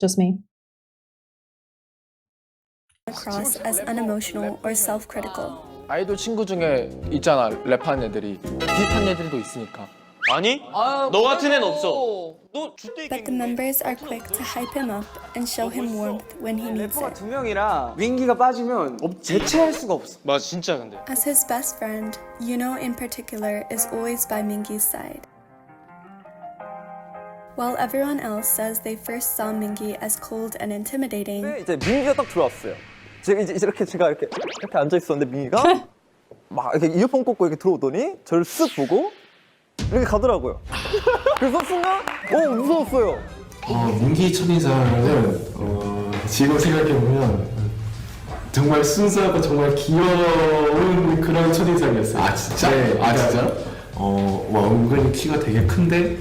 Just me. across as unemotional or self-critical. 아이돌 친구 중에 있잖아, 랩하는 애들이. 비슷한 애들도 있으니까. 아니? 너 같은 애는 없어. 너 주대. But the members are quick to hype him up and show him warmth when he needs 래퍼가 it. 두 명이라 윙기가 빠지면 대체할 수가 없어. 맞아, 진짜 근데. As his best friend, Yunho in particular is always by Mingi's side. While everyone else says they first saw Mingi as cold and intimidating, 이제 민기가 딱 들어왔어요. 제가 이렇게 앉아 있었는데 민기가 막 이렇게 이어폰 꽂고 이렇게 들어오더니 저를 쓱 보고 이렇게 가더라고요. 그래서 순간 무서웠어요. 민기 첫인상은 지금 생각해보면 정말 순수하고 정말 귀여운 그런 첫인상이었어요. 아 진짜? 네, 진짜? 와 은근히 키가 되게 큰데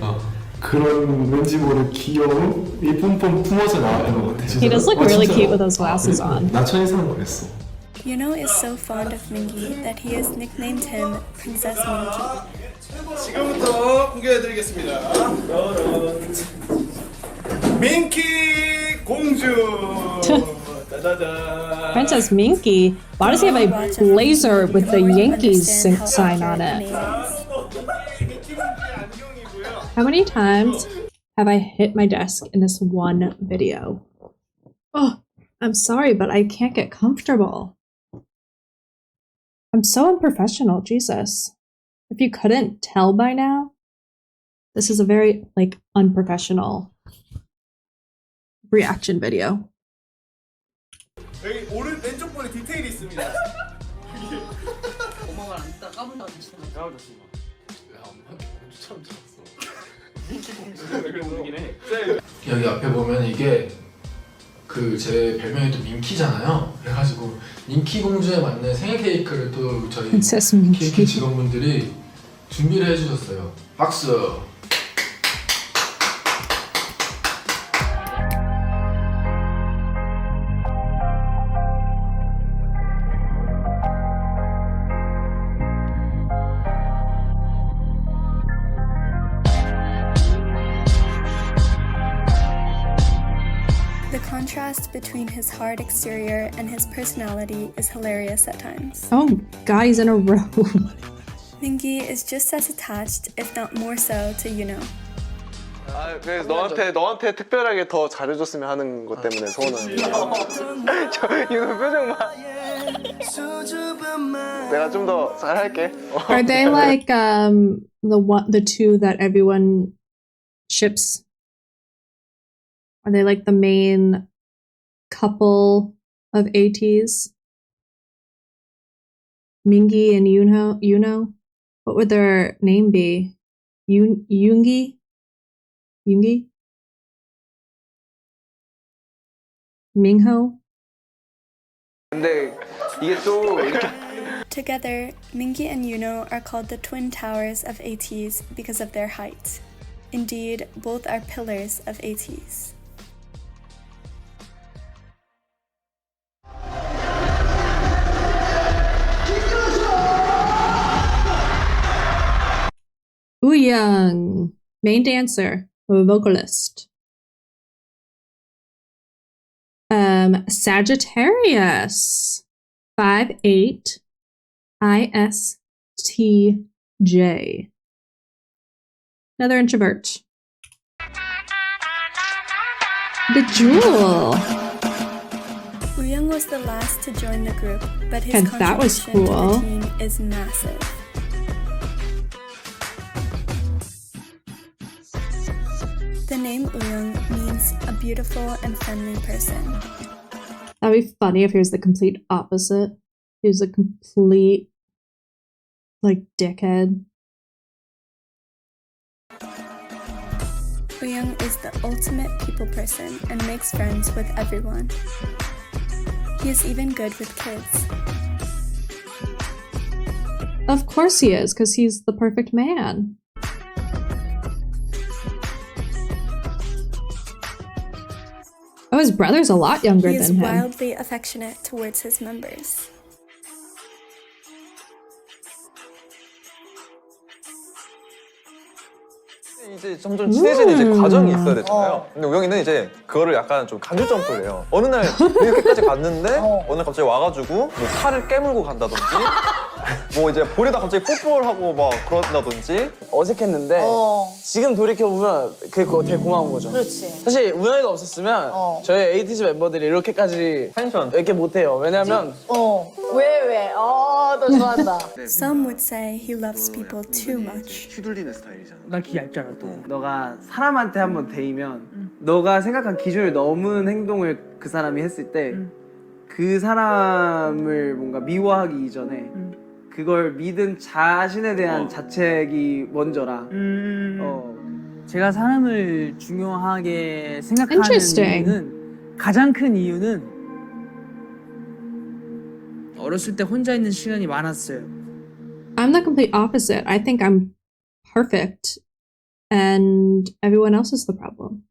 그런 왠지 모를 귀여움 이 뿜뿜 품어서 나왔던 것 같아요. He does look really cute with those glasses on. 나 첫인상은 그랬어. Yunho is so fond of Mingi that he has nicknamed him Princess Mingi. 지금부터 공개해드리겠습니다. 민키 공주. 짜자잔. Princess Mingi. Why does he have a blazer with the Yankees sign on it? How many times have I hit my desk in this one video? Oh, I'm sorry, but I can't get comfortable. I'm so unprofessional, Jesus. If you couldn't tell by now, this is a very, unprofessional reaction video. 여기 왼쪽 볼에 디테일이 있습니다. 엄마가 안 따 까불지 않았어. 여기 앞에 보면 이게 그 제 별명이 또 민키잖아요. 그래가지고 민키 공주에 맞는 생일 케이크를 또 저희 케이크 직원분들이 준비를 해주셨어요. 박수. contrast between his hard exterior and his personality is hilarious at times. Oh, guys in a row. Mingi is just as attached, if not more so, to Yunho. 아, 그래서 너한테 특별하게 더 잘해줬으면 하는 것 때문에 소원하는 거야. 저 윤호 표정 봐. 내가 좀 더 잘할게. Are they like the two that everyone ships? Are they like the main couple of ATEEZ? Mingi and Yunho? What would their name be? Yoongi? Yoongi? Mingho? 근데 이게 또 Together, Mingi and Yunho are called the twin towers of ATEEZ because of their height. Indeed, both are pillars of ATEEZ. Wooyoung, main dancer, vocalist. Sagittarius, 5'8", ISTJ. Another introvert. The Jewel. Wooyoung was the last to join the group, but his And that was contribution cool. to the team is massive. The name Wooyoung means a beautiful and friendly person. That'd be funny if he was the complete opposite. He was a complete, like, dickhead. Wooyoung is the ultimate people person and makes friends with everyone. He is even good with kids. Of course he is, because he's the perfect man. Oh, his brother's a lot younger He is than him. wildly affectionate towards his members. 이제 점점 친해지는 이제 과정이 있어야 되잖아요. 근데 우영이는 이제 그거를 약간 좀 간주 점프를 해요. 어느 날 이렇게까지 갔는데 어느 날 갑자기 와가지고 뭐 팔을 깨물고 간다든지 뭐 이제 볼에다 갑자기 뽀뽀를 하고 막 그런다든지 어색했는데 지금 돌이켜보면 그게 되게 고마운 거죠. 그렇지. 사실 우연히가 없었으면 저희 에이티즈 멤버들이 이렇게까지 이렇게 못해요. 왜냐면 왜? 너 좋아한다. Some would say he loves people too much. 휘둘리는 스타일이잖아. 나 기 얇잖아 또. 너가 사람한테 한번 데이면 너가 생각한 기준을 넘은 행동을 그 사람이 했을 때 그 사람을 뭔가 미워하기 이전에 그걸 믿은 자신에 대한 자책이 먼저라. 제가 사람을 중요하게 생각하는 Interesting. 이유는 가장 큰 이유는 어렸을 때 혼자 있는 시간이 많았어요. I'm the complete opposite. I think I'm perfect, and everyone else is the problem.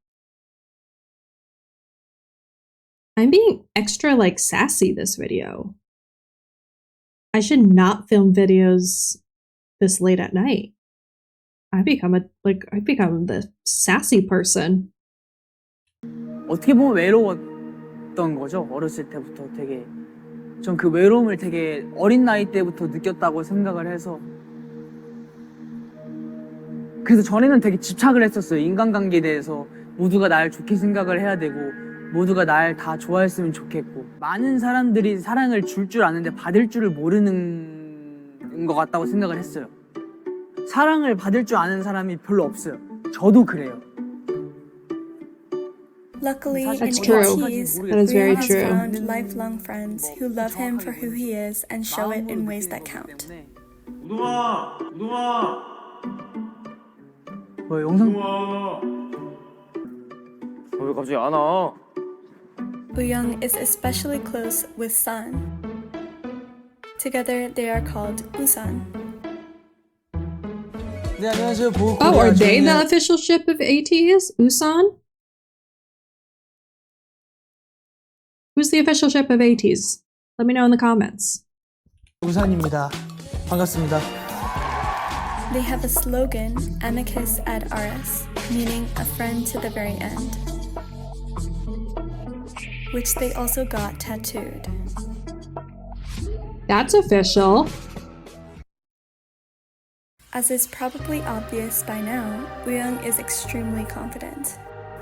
I'm being extra, like, sassy this video. I should not film videos this late at night. I become the sassy person. 어떻게 보면 외로웠던 거죠. 어렸을 때부터 되게 전 그 외로움을 되게 어린 나이 때부터 느꼈다고 생각을 해서 그래서 전에는 되게 집착을 했었어요. 인간관계에 대해서 모두가 날 좋게 생각을 해야 되고 모두가 날 다 좋아했으면 좋겠고 많은 사람들이 사랑을 줄 줄 아는데 받을 줄을 모르는 것 같다고 생각을 했어요. 사랑을 받을 줄 아는 사람이 별로 없어요. 저도 그래요. Luckily, in That's true. ATEEZ, That is very Wooyoung has true. found lifelong friends who love him for who he is and show it in ways that count. 영상 왜 갑자기 안 와? Wooyoung is especially close with Sun. Together, they are called Usan. 네, 안녕하세요. Oh, are they the official ship of ATEEZ? Usan? Who's the official ship of ATEEZ? Let me know in the comments. 우산입니다. 반갑습니다. They have a slogan, Amicus ad Aris, meaning a friend to the very end. which they also got tattooed. That's official. As is probably obvious by now, Wooyoung is extremely confident.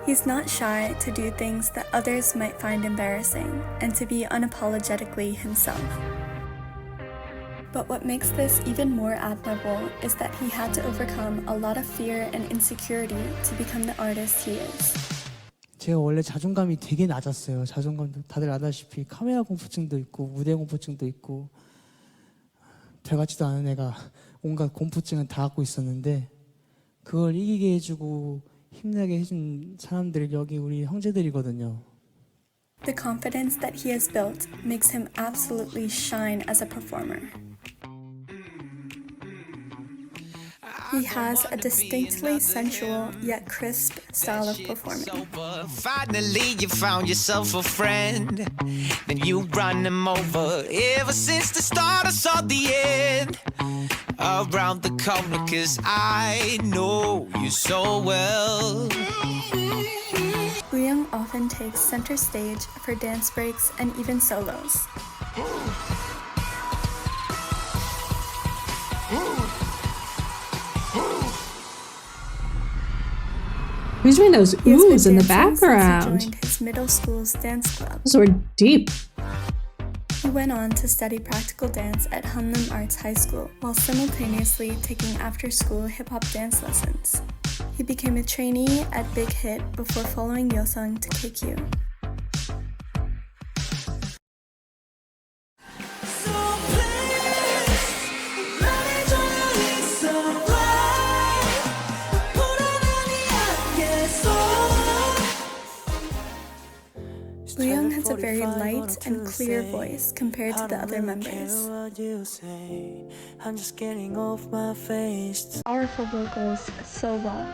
He's not shy to do things that others might find embarrassing and to be unapologetically himself. But what makes this even more admirable is that he had to overcome a lot of fear and insecurity to become the artist he is. 제가 원래 자존감이 되게 낮았어요. 자존감도 다들 아다시피 카메라 공포증도 있고 무대 공포증도 있고 별 같지도 않은 애가 온갖 공포증은 다 갖고 있었는데 그걸 이기게 해주고 힘나게 해준 사람들이 여기 우리 형제들이거든요. The confidence that he has built makes him absolutely shine as a performer. He has a distinctly sensual yet crisp style of performing. Finally, you found yourself a friend. Then you run him over. Ever since the start, I saw the end. Around the corner, 'cause I know you so well. Wooyoung often takes center stage for dance breaks and even solos. Who's doing those He has been oohs in the dancing since he background? joined his middle school's dance club. Those were deep. He went on to study practical dance at Hanlim Arts High School while simultaneously taking after-school hip-hop dance lessons. He became a trainee at Big Hit before following Yeosang to KQ. Wooyoung has a very light and clear voice compared to the other members. Powerful vocals so well.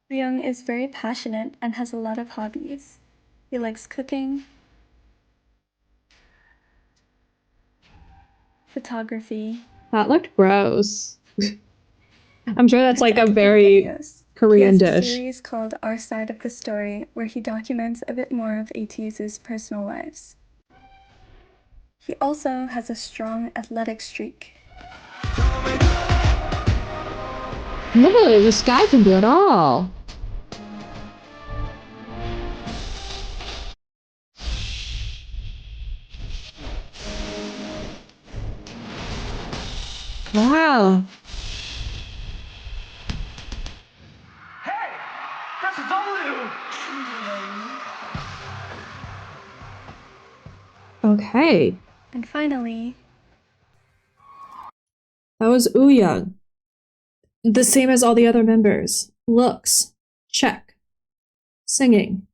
Wooyoung is very passionate and has a lot of hobbies. He likes cooking, photography. That looked gross. I'm sure that's like a very Korean He has a dish. series called Our Side of the Story, where he documents a bit more of ATEEZ's personal lives. He also has a strong athletic streak. Literally, this guy can do it all. Wow. That's a W! Okay. And finally, That was Wooyoung. The same as all the other members. Looks. Check. Singing.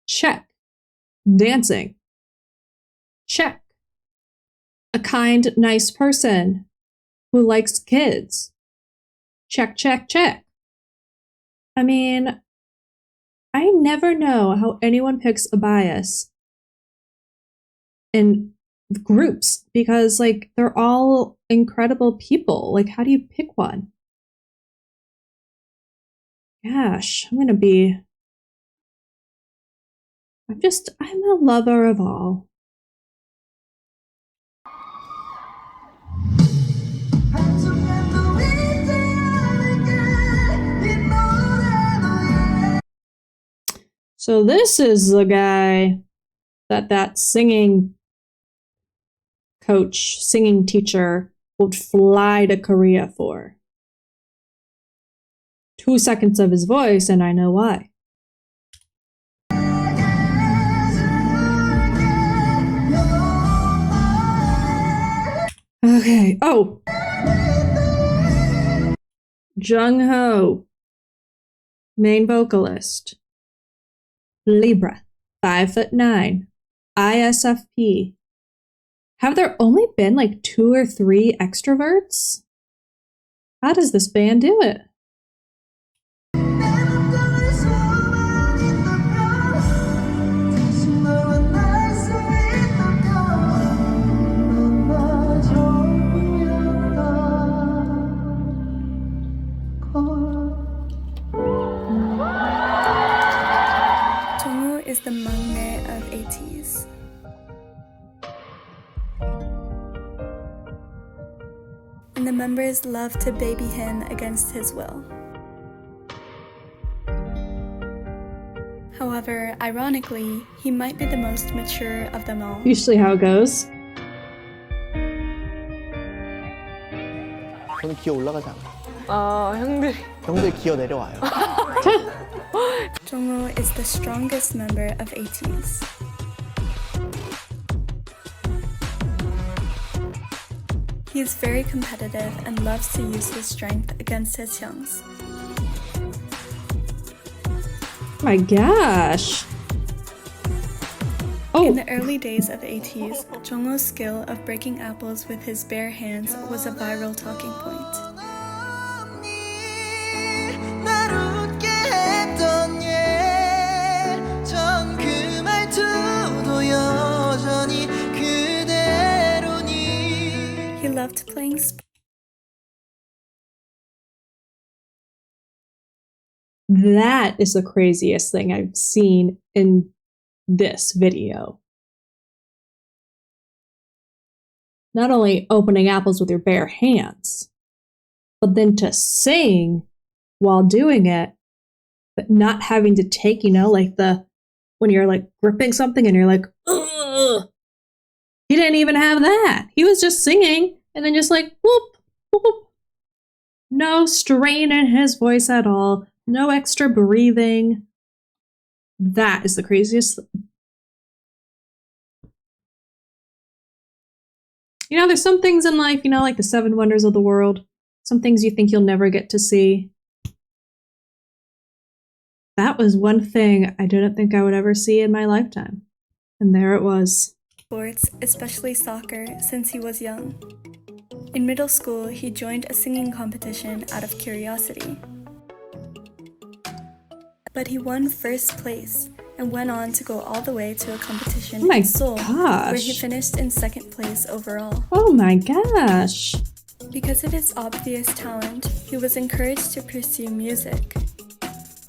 Check. Dancing. Check. A kind, nice person who likes kids. Check, check, check. I mean, I never know how anyone picks a bias in groups because, like, they're all incredible people. Like, how do you pick one? Gosh, I'm a lover of all. So this is the guy that singing coach, singing teacher would fly to Korea for. 2 seconds of his voice, and I know why. Okay. Oh. Jongho, main vocalist. Libra, 5'9", ISFP. Have there only been like 2 or 3 extroverts? How does this band do it? Jongho is the maknae of ATEEZ. And the members love to baby him against his will. However, ironically, he might be the most mature of them all. Usually how it goes. 저는 기어 올라가지 않아요. 아, 형들 기어 내려와요. Jongho is the strongest member of ATEEZ. He is very competitive and loves to use his strength against his youngs. My gosh. Oh. In the early days of ATEEZ, Jongho's skill of breaking apples with his bare hands was a viral talking point. He loved playing sports. That is the craziest thing I've seen in this video. Not only opening apples with your bare hands, but then to sing while doing it, but not having to take, like when you're like gripping something and you're like, ugh. He didn't even have that. He was just singing and then just like, whoop, whoop. No strain in his voice at all. No extra breathing. That is the craziest. There's some things in life, like the 7 wonders of the world. Some things you think you'll never get to see. That was one thing I didn't think I would ever see in my lifetime. And there it was. Sports, especially soccer, since he was young. In middle school, he joined a singing competition out of curiosity. But he won first place and went on to go all the way to a competition in Seoul, where he finished in second place overall. Oh my gosh. Because of his obvious talent, he was encouraged to pursue music.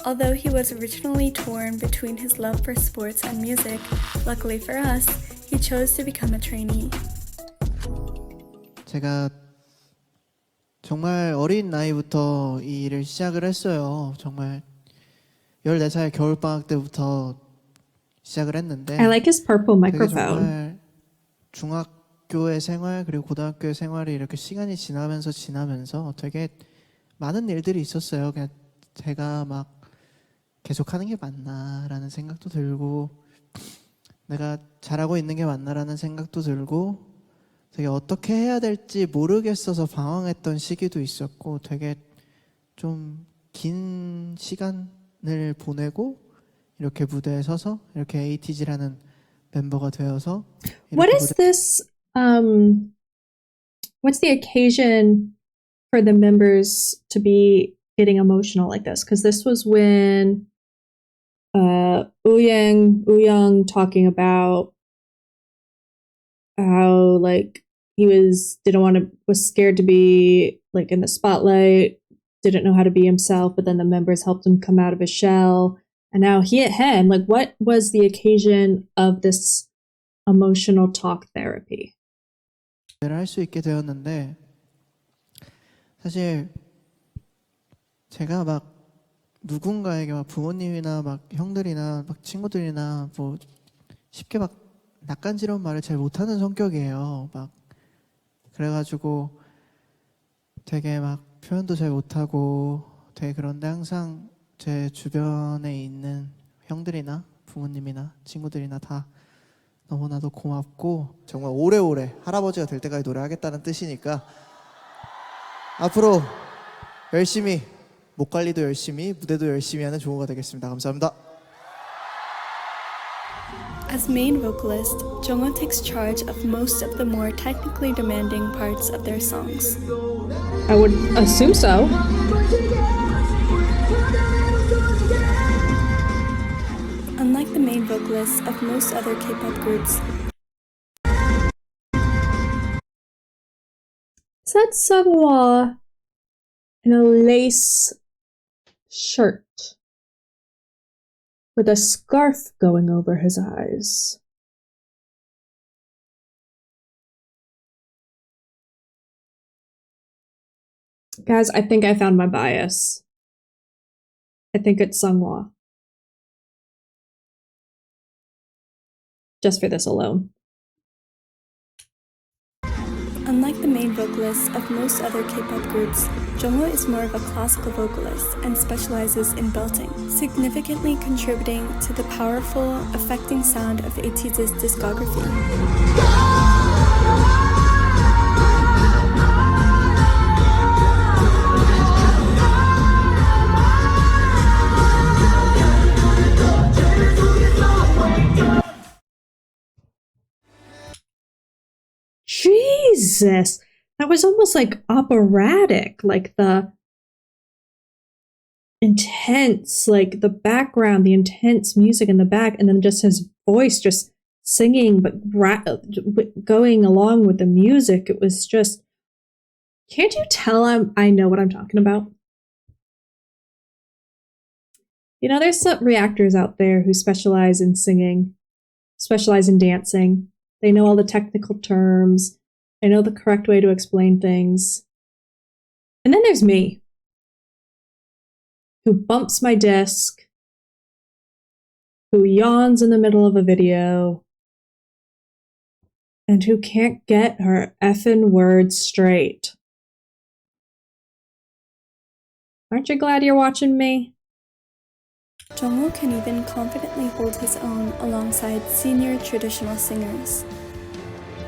Although he was originally torn between his love for sports and music, luckily for us, he chose to become a trainee. 제가 정말 어린 나이부터 이 일을 시작을 했어요. 정말 14살 겨울방학 때부터 시작을 했는데 I like his purple 되게 microphone. 정말 중학교의 생활 그리고 고등학교의 생활이 이렇게 시간이 지나면서 되게 많은 일들이 있었어요. 그냥 제가 막 계속하는 게 맞나라는 생각도 들고 내가 잘하고 있는 게 맞나라는 생각도 들고 되게 어떻게 해야 될지 모르겠어서 방황했던 시기도 있었고 되게 좀 긴 시간을 보내고 이렇게 무대에 서서 이렇게 ATEEZ라는 멤버가 되어서 What is this? What's the occasion for the members to be getting emotional like this? Because this was when Wooyoung talking about how like he was scared to be like in the spotlight, didn't know how to be himself, but then the members helped him come out of his shell. And now him, like what was the occasion of this emotional talk therapy? 할 수 있게 되었는데 사실 제가 막 누군가에게 막 부모님이나 막 형들이나 막 친구들이나 뭐 쉽게 막 낯간지러운 말을 잘 못하는 성격이에요. 막 그래가지고 되게 막 표현도 잘 못하고 되게 그런데 항상 제 주변에 있는 형들이나 부모님이나 친구들이나 다 너무나도 고맙고 정말 오래오래 할아버지가 될 때까지 노래하겠다는 뜻이니까 앞으로 열심히 목 관리도 열심히 무대도 열심히 하는 종호가 되겠습니다. 감사합니다. As main vocalist, Jongho takes charge of most of the more technically demanding parts of their songs. I would assume so. Unlike the main vocalists of most other K-pop groups, Is that Seonghwa in a lace shirt with a scarf going over his eyes. Guys, I think I found my bias. I think it's Seonghwa. Just for this alone. Unlike the main vocalists of most other K-pop groups, Jongho is more of a classical vocalist and specializes in belting, significantly contributing to the powerful, affecting sound of ATEEZ's discography. Jesus! That was almost like operatic, like the intense, like the background, the intense music in the back, and then just his voice just singing, but going along with the music. It was just, can't you tell I know what I'm talking about? You know, there's some reactors out there who specialize in singing, specialize in dancing. They know all the technical terms. They know the correct way to explain things. And then there's me, who bumps my disc, who yawns in the middle of a video, and who can't get her effing words straight. Aren't you glad you're watching me? Jongho can even confidently hold his own alongside senior traditional singers.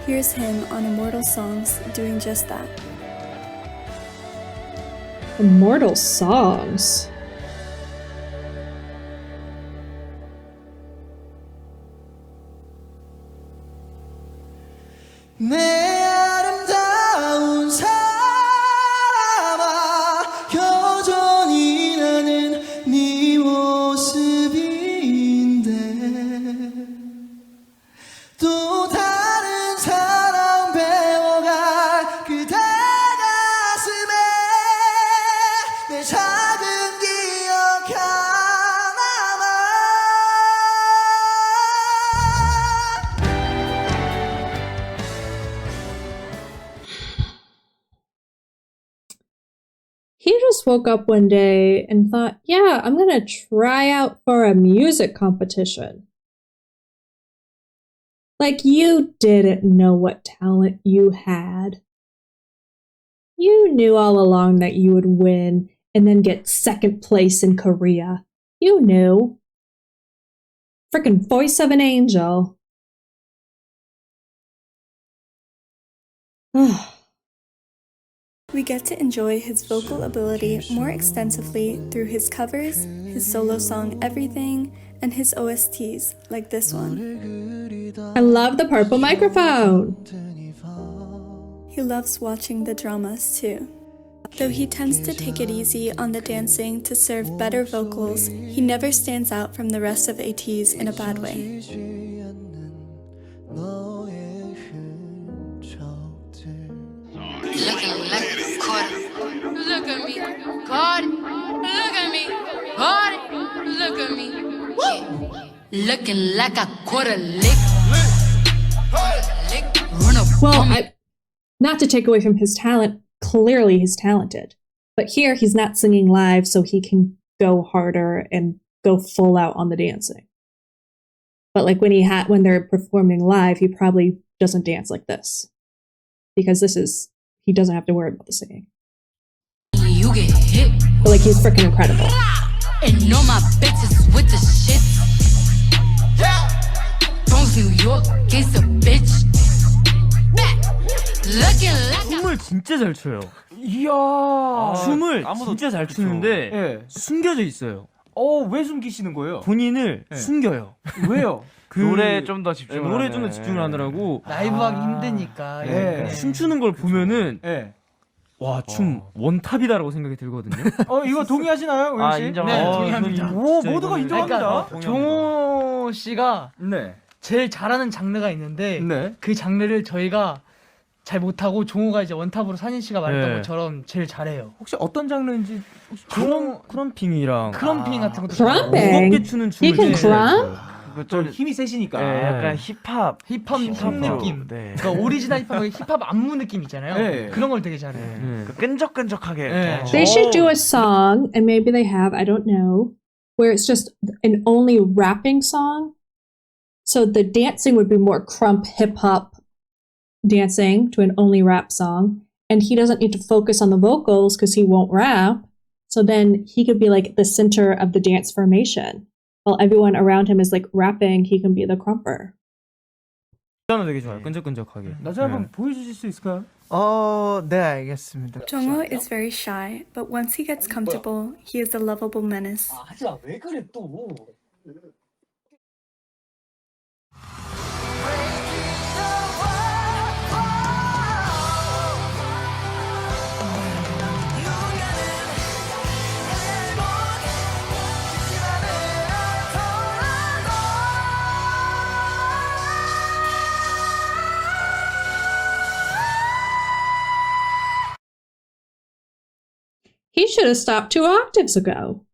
Here's him on Immortal Songs doing just that. Immortal Songs? 내 아름다운 사람아 여전히 나는 네 모습인데 또 다른 사랑 배워갈 그대 가슴에 내 작은 기억 하나만 He just woke up one day and thought, yeah, I'm gonna try out for a music competition. Like you didn't know what talent you had. You knew all along that you would win and then get second place in Korea. You knew. Freaking voice of an angel. We get to enjoy his vocal ability more extensively through his covers, his solo song Everything, and his OSTs like this one. I love the purple microphone. He loves watching the dramas too. Though he tends to take it easy on the dancing to serve better vocals, he never stands out from the rest of ATEEZ in a bad way. Look at me, Cardi. Look at me, Cardi. Look at me. Looking like a quarter lick. Well, not to take away from his talent, clearly he's talented. But here he's not singing live, so he can go harder and go full out on the dancing. But like when they're performing live, he probably doesn't dance like this. Because he doesn't have to worry about the singing. You get hit. But like he's freaking incredible. And know my bitches with the shit. Bronx, New York, case a bitch. 춤을 진짜 잘 춰요. 이야. 춤을 진짜 잘 추는데 네. 숨겨져 있어요. 왜 숨기시는 거예요? 본인을 네. 숨겨요. 왜요? 노래에 좀 더 집중을 노래에 좀 더 집중을 하느라고 라이브 하기 힘드니까. 네. 춤추는 걸 보면은 와, 춤 원탑이다라고 생각이 들거든요. 이거 동의하시나요, 우영 씨? 인정. 네, 동의합니다. 오, 모두가 인정합니다. 그러니까 정호 씨가 제일 잘하는 장르가 있는데 그 장르를 저희가 잘 못하고 종호가 이제 원탑으로 산인 씨가 말했던 네. 것처럼 제일 잘해요. 혹시 어떤 장르인지 혹시 크럼핑이랑 크럼핑 같은 것도 Crumping? 무겁게 추는 춤을 You can 네. crump? 좀 힘이 세시니까. 네, 약간 힙합 힙합 느낌. 네. 그러니까 오리지널 힙합 안무 느낌 있잖아요. 네. 그런 걸 되게 잘해요. 끈적끈적하게. 네. They should do a song, and maybe they have, I don't know, where it's just an only rapping song. So the dancing would be more crump hip hop dancing to an only rap song. And he doesn't need to focus on the vocals because he won't rap. So then he could be like the center of the dance formation. While everyone around him is like rapping, he can be the crumper. 저는 되게 좋아요. 끈적끈적하게. 나중에 한번 보여주실 수 있을까요? 네, 알겠습니다. Jongho is very shy, but once he gets comfortable, he is a lovable menace. 하지마, 왜 그래 또? He should have stopped 2 octaves ago.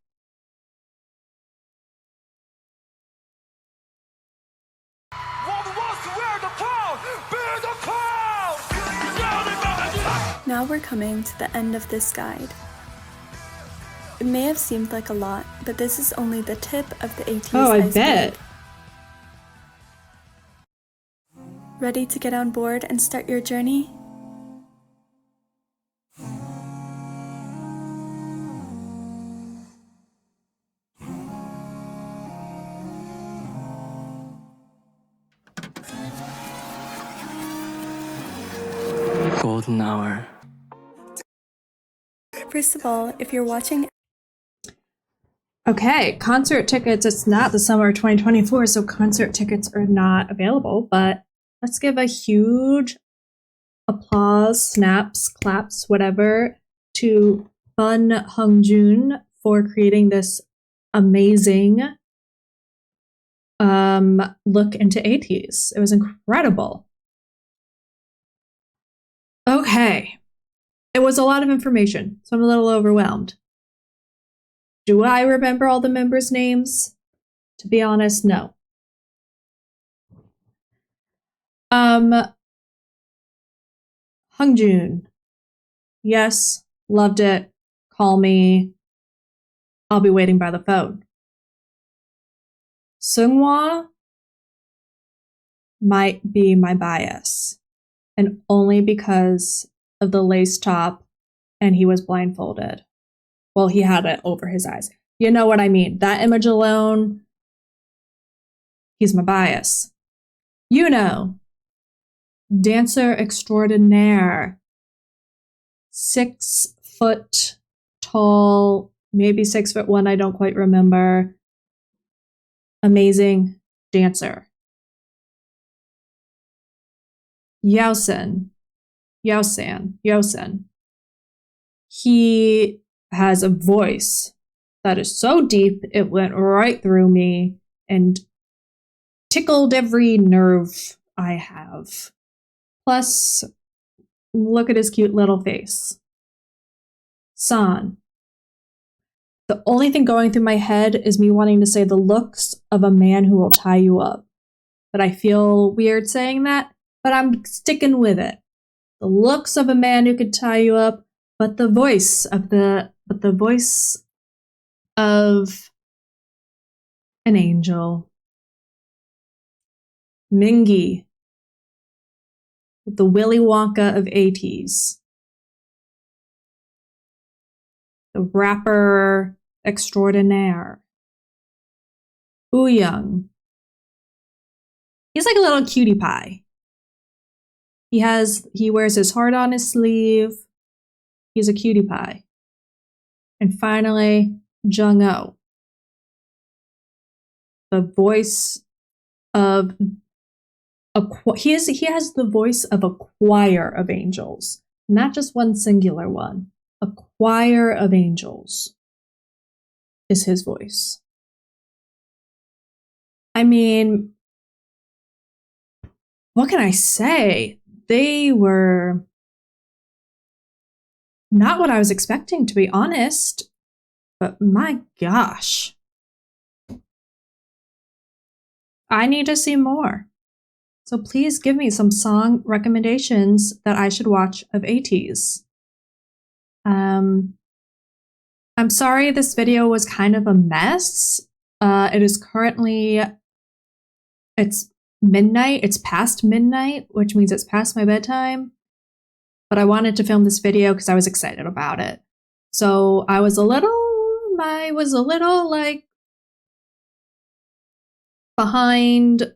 Now we're coming to the end of this guide. It may have seemed like a lot, but this is only the tip of the ATEEZ Oh, I iceberg. bet. Ready to get on board and start your journey? Golden hour. First of all, if you're watching Okay, concert tickets. It's not the summer of 2024, so concert tickets are not available. But let's give a huge applause, snaps, claps, whatever, to Fun Hongjoong for creating this amazing look into ATEEZ. It was incredible. Okay. It was a lot of information, so I'm a little overwhelmed. Do I remember all the members' names? To be honest, no. Hongjoong. Yes, loved it. Call me. I'll be waiting by the phone. Seonghwa might be my bias, and only because of the lace top and he was blindfolded. Well, he had it over his eyes. You know what I mean. That image alone, he's my bias. Yunho, dancer extraordinaire. 6 foot tall, maybe 6'1", I don't quite remember. Amazing dancer. Yeosang. He has a voice that is so deep it went right through me and tickled every nerve I have. Plus, look at his cute little face. San. The only thing going through my head is me wanting to say the looks of a man who will tie you up. But I feel weird saying that, but I'm sticking with it. The looks of a man who could tie you up, but the voice of an angel. Mingi, the Willy Wonka of ATEEZ. The rapper extraordinaire. Wooyoung. He's like a little cutie pie. He wears his heart on his sleeve. He's a cutie pie. And finally, Jongho. The voice of he has the voice of a choir of angels, not just one singular one. A choir of angels is his voice. I mean, what can I say? they were not what I was expecting, to be honest. But my gosh. I need to see more. So please give me some song recommendations that I should watch of ATEEZ. I'm sorry this video was kind of a mess. It is currently, it's midnight. It's past midnight, which means it's past my bedtime. But I wanted to film this video because I was excited about it. So I was a little like behind.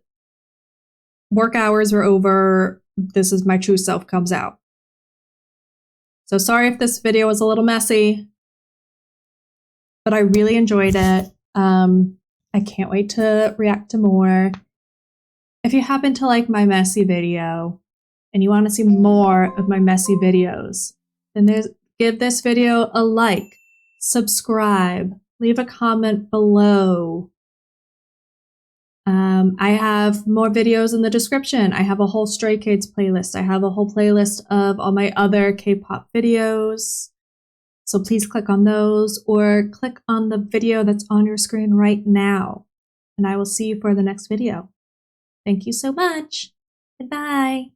Work hours were over. This is my true self comes out. So sorry if this video was a little messy, but I really enjoyed it. I can't wait to react to more. If you happen to like my messy video and you want to see more of my messy videos, then give this video a like, subscribe, leave a comment below. I have more videos in the description. I have a whole Stray Kids playlist. I have a whole playlist of all my other K-pop videos. So please click on those or click on the video that's on your screen right now. And I will see you for the next video. Thank you so much. Goodbye.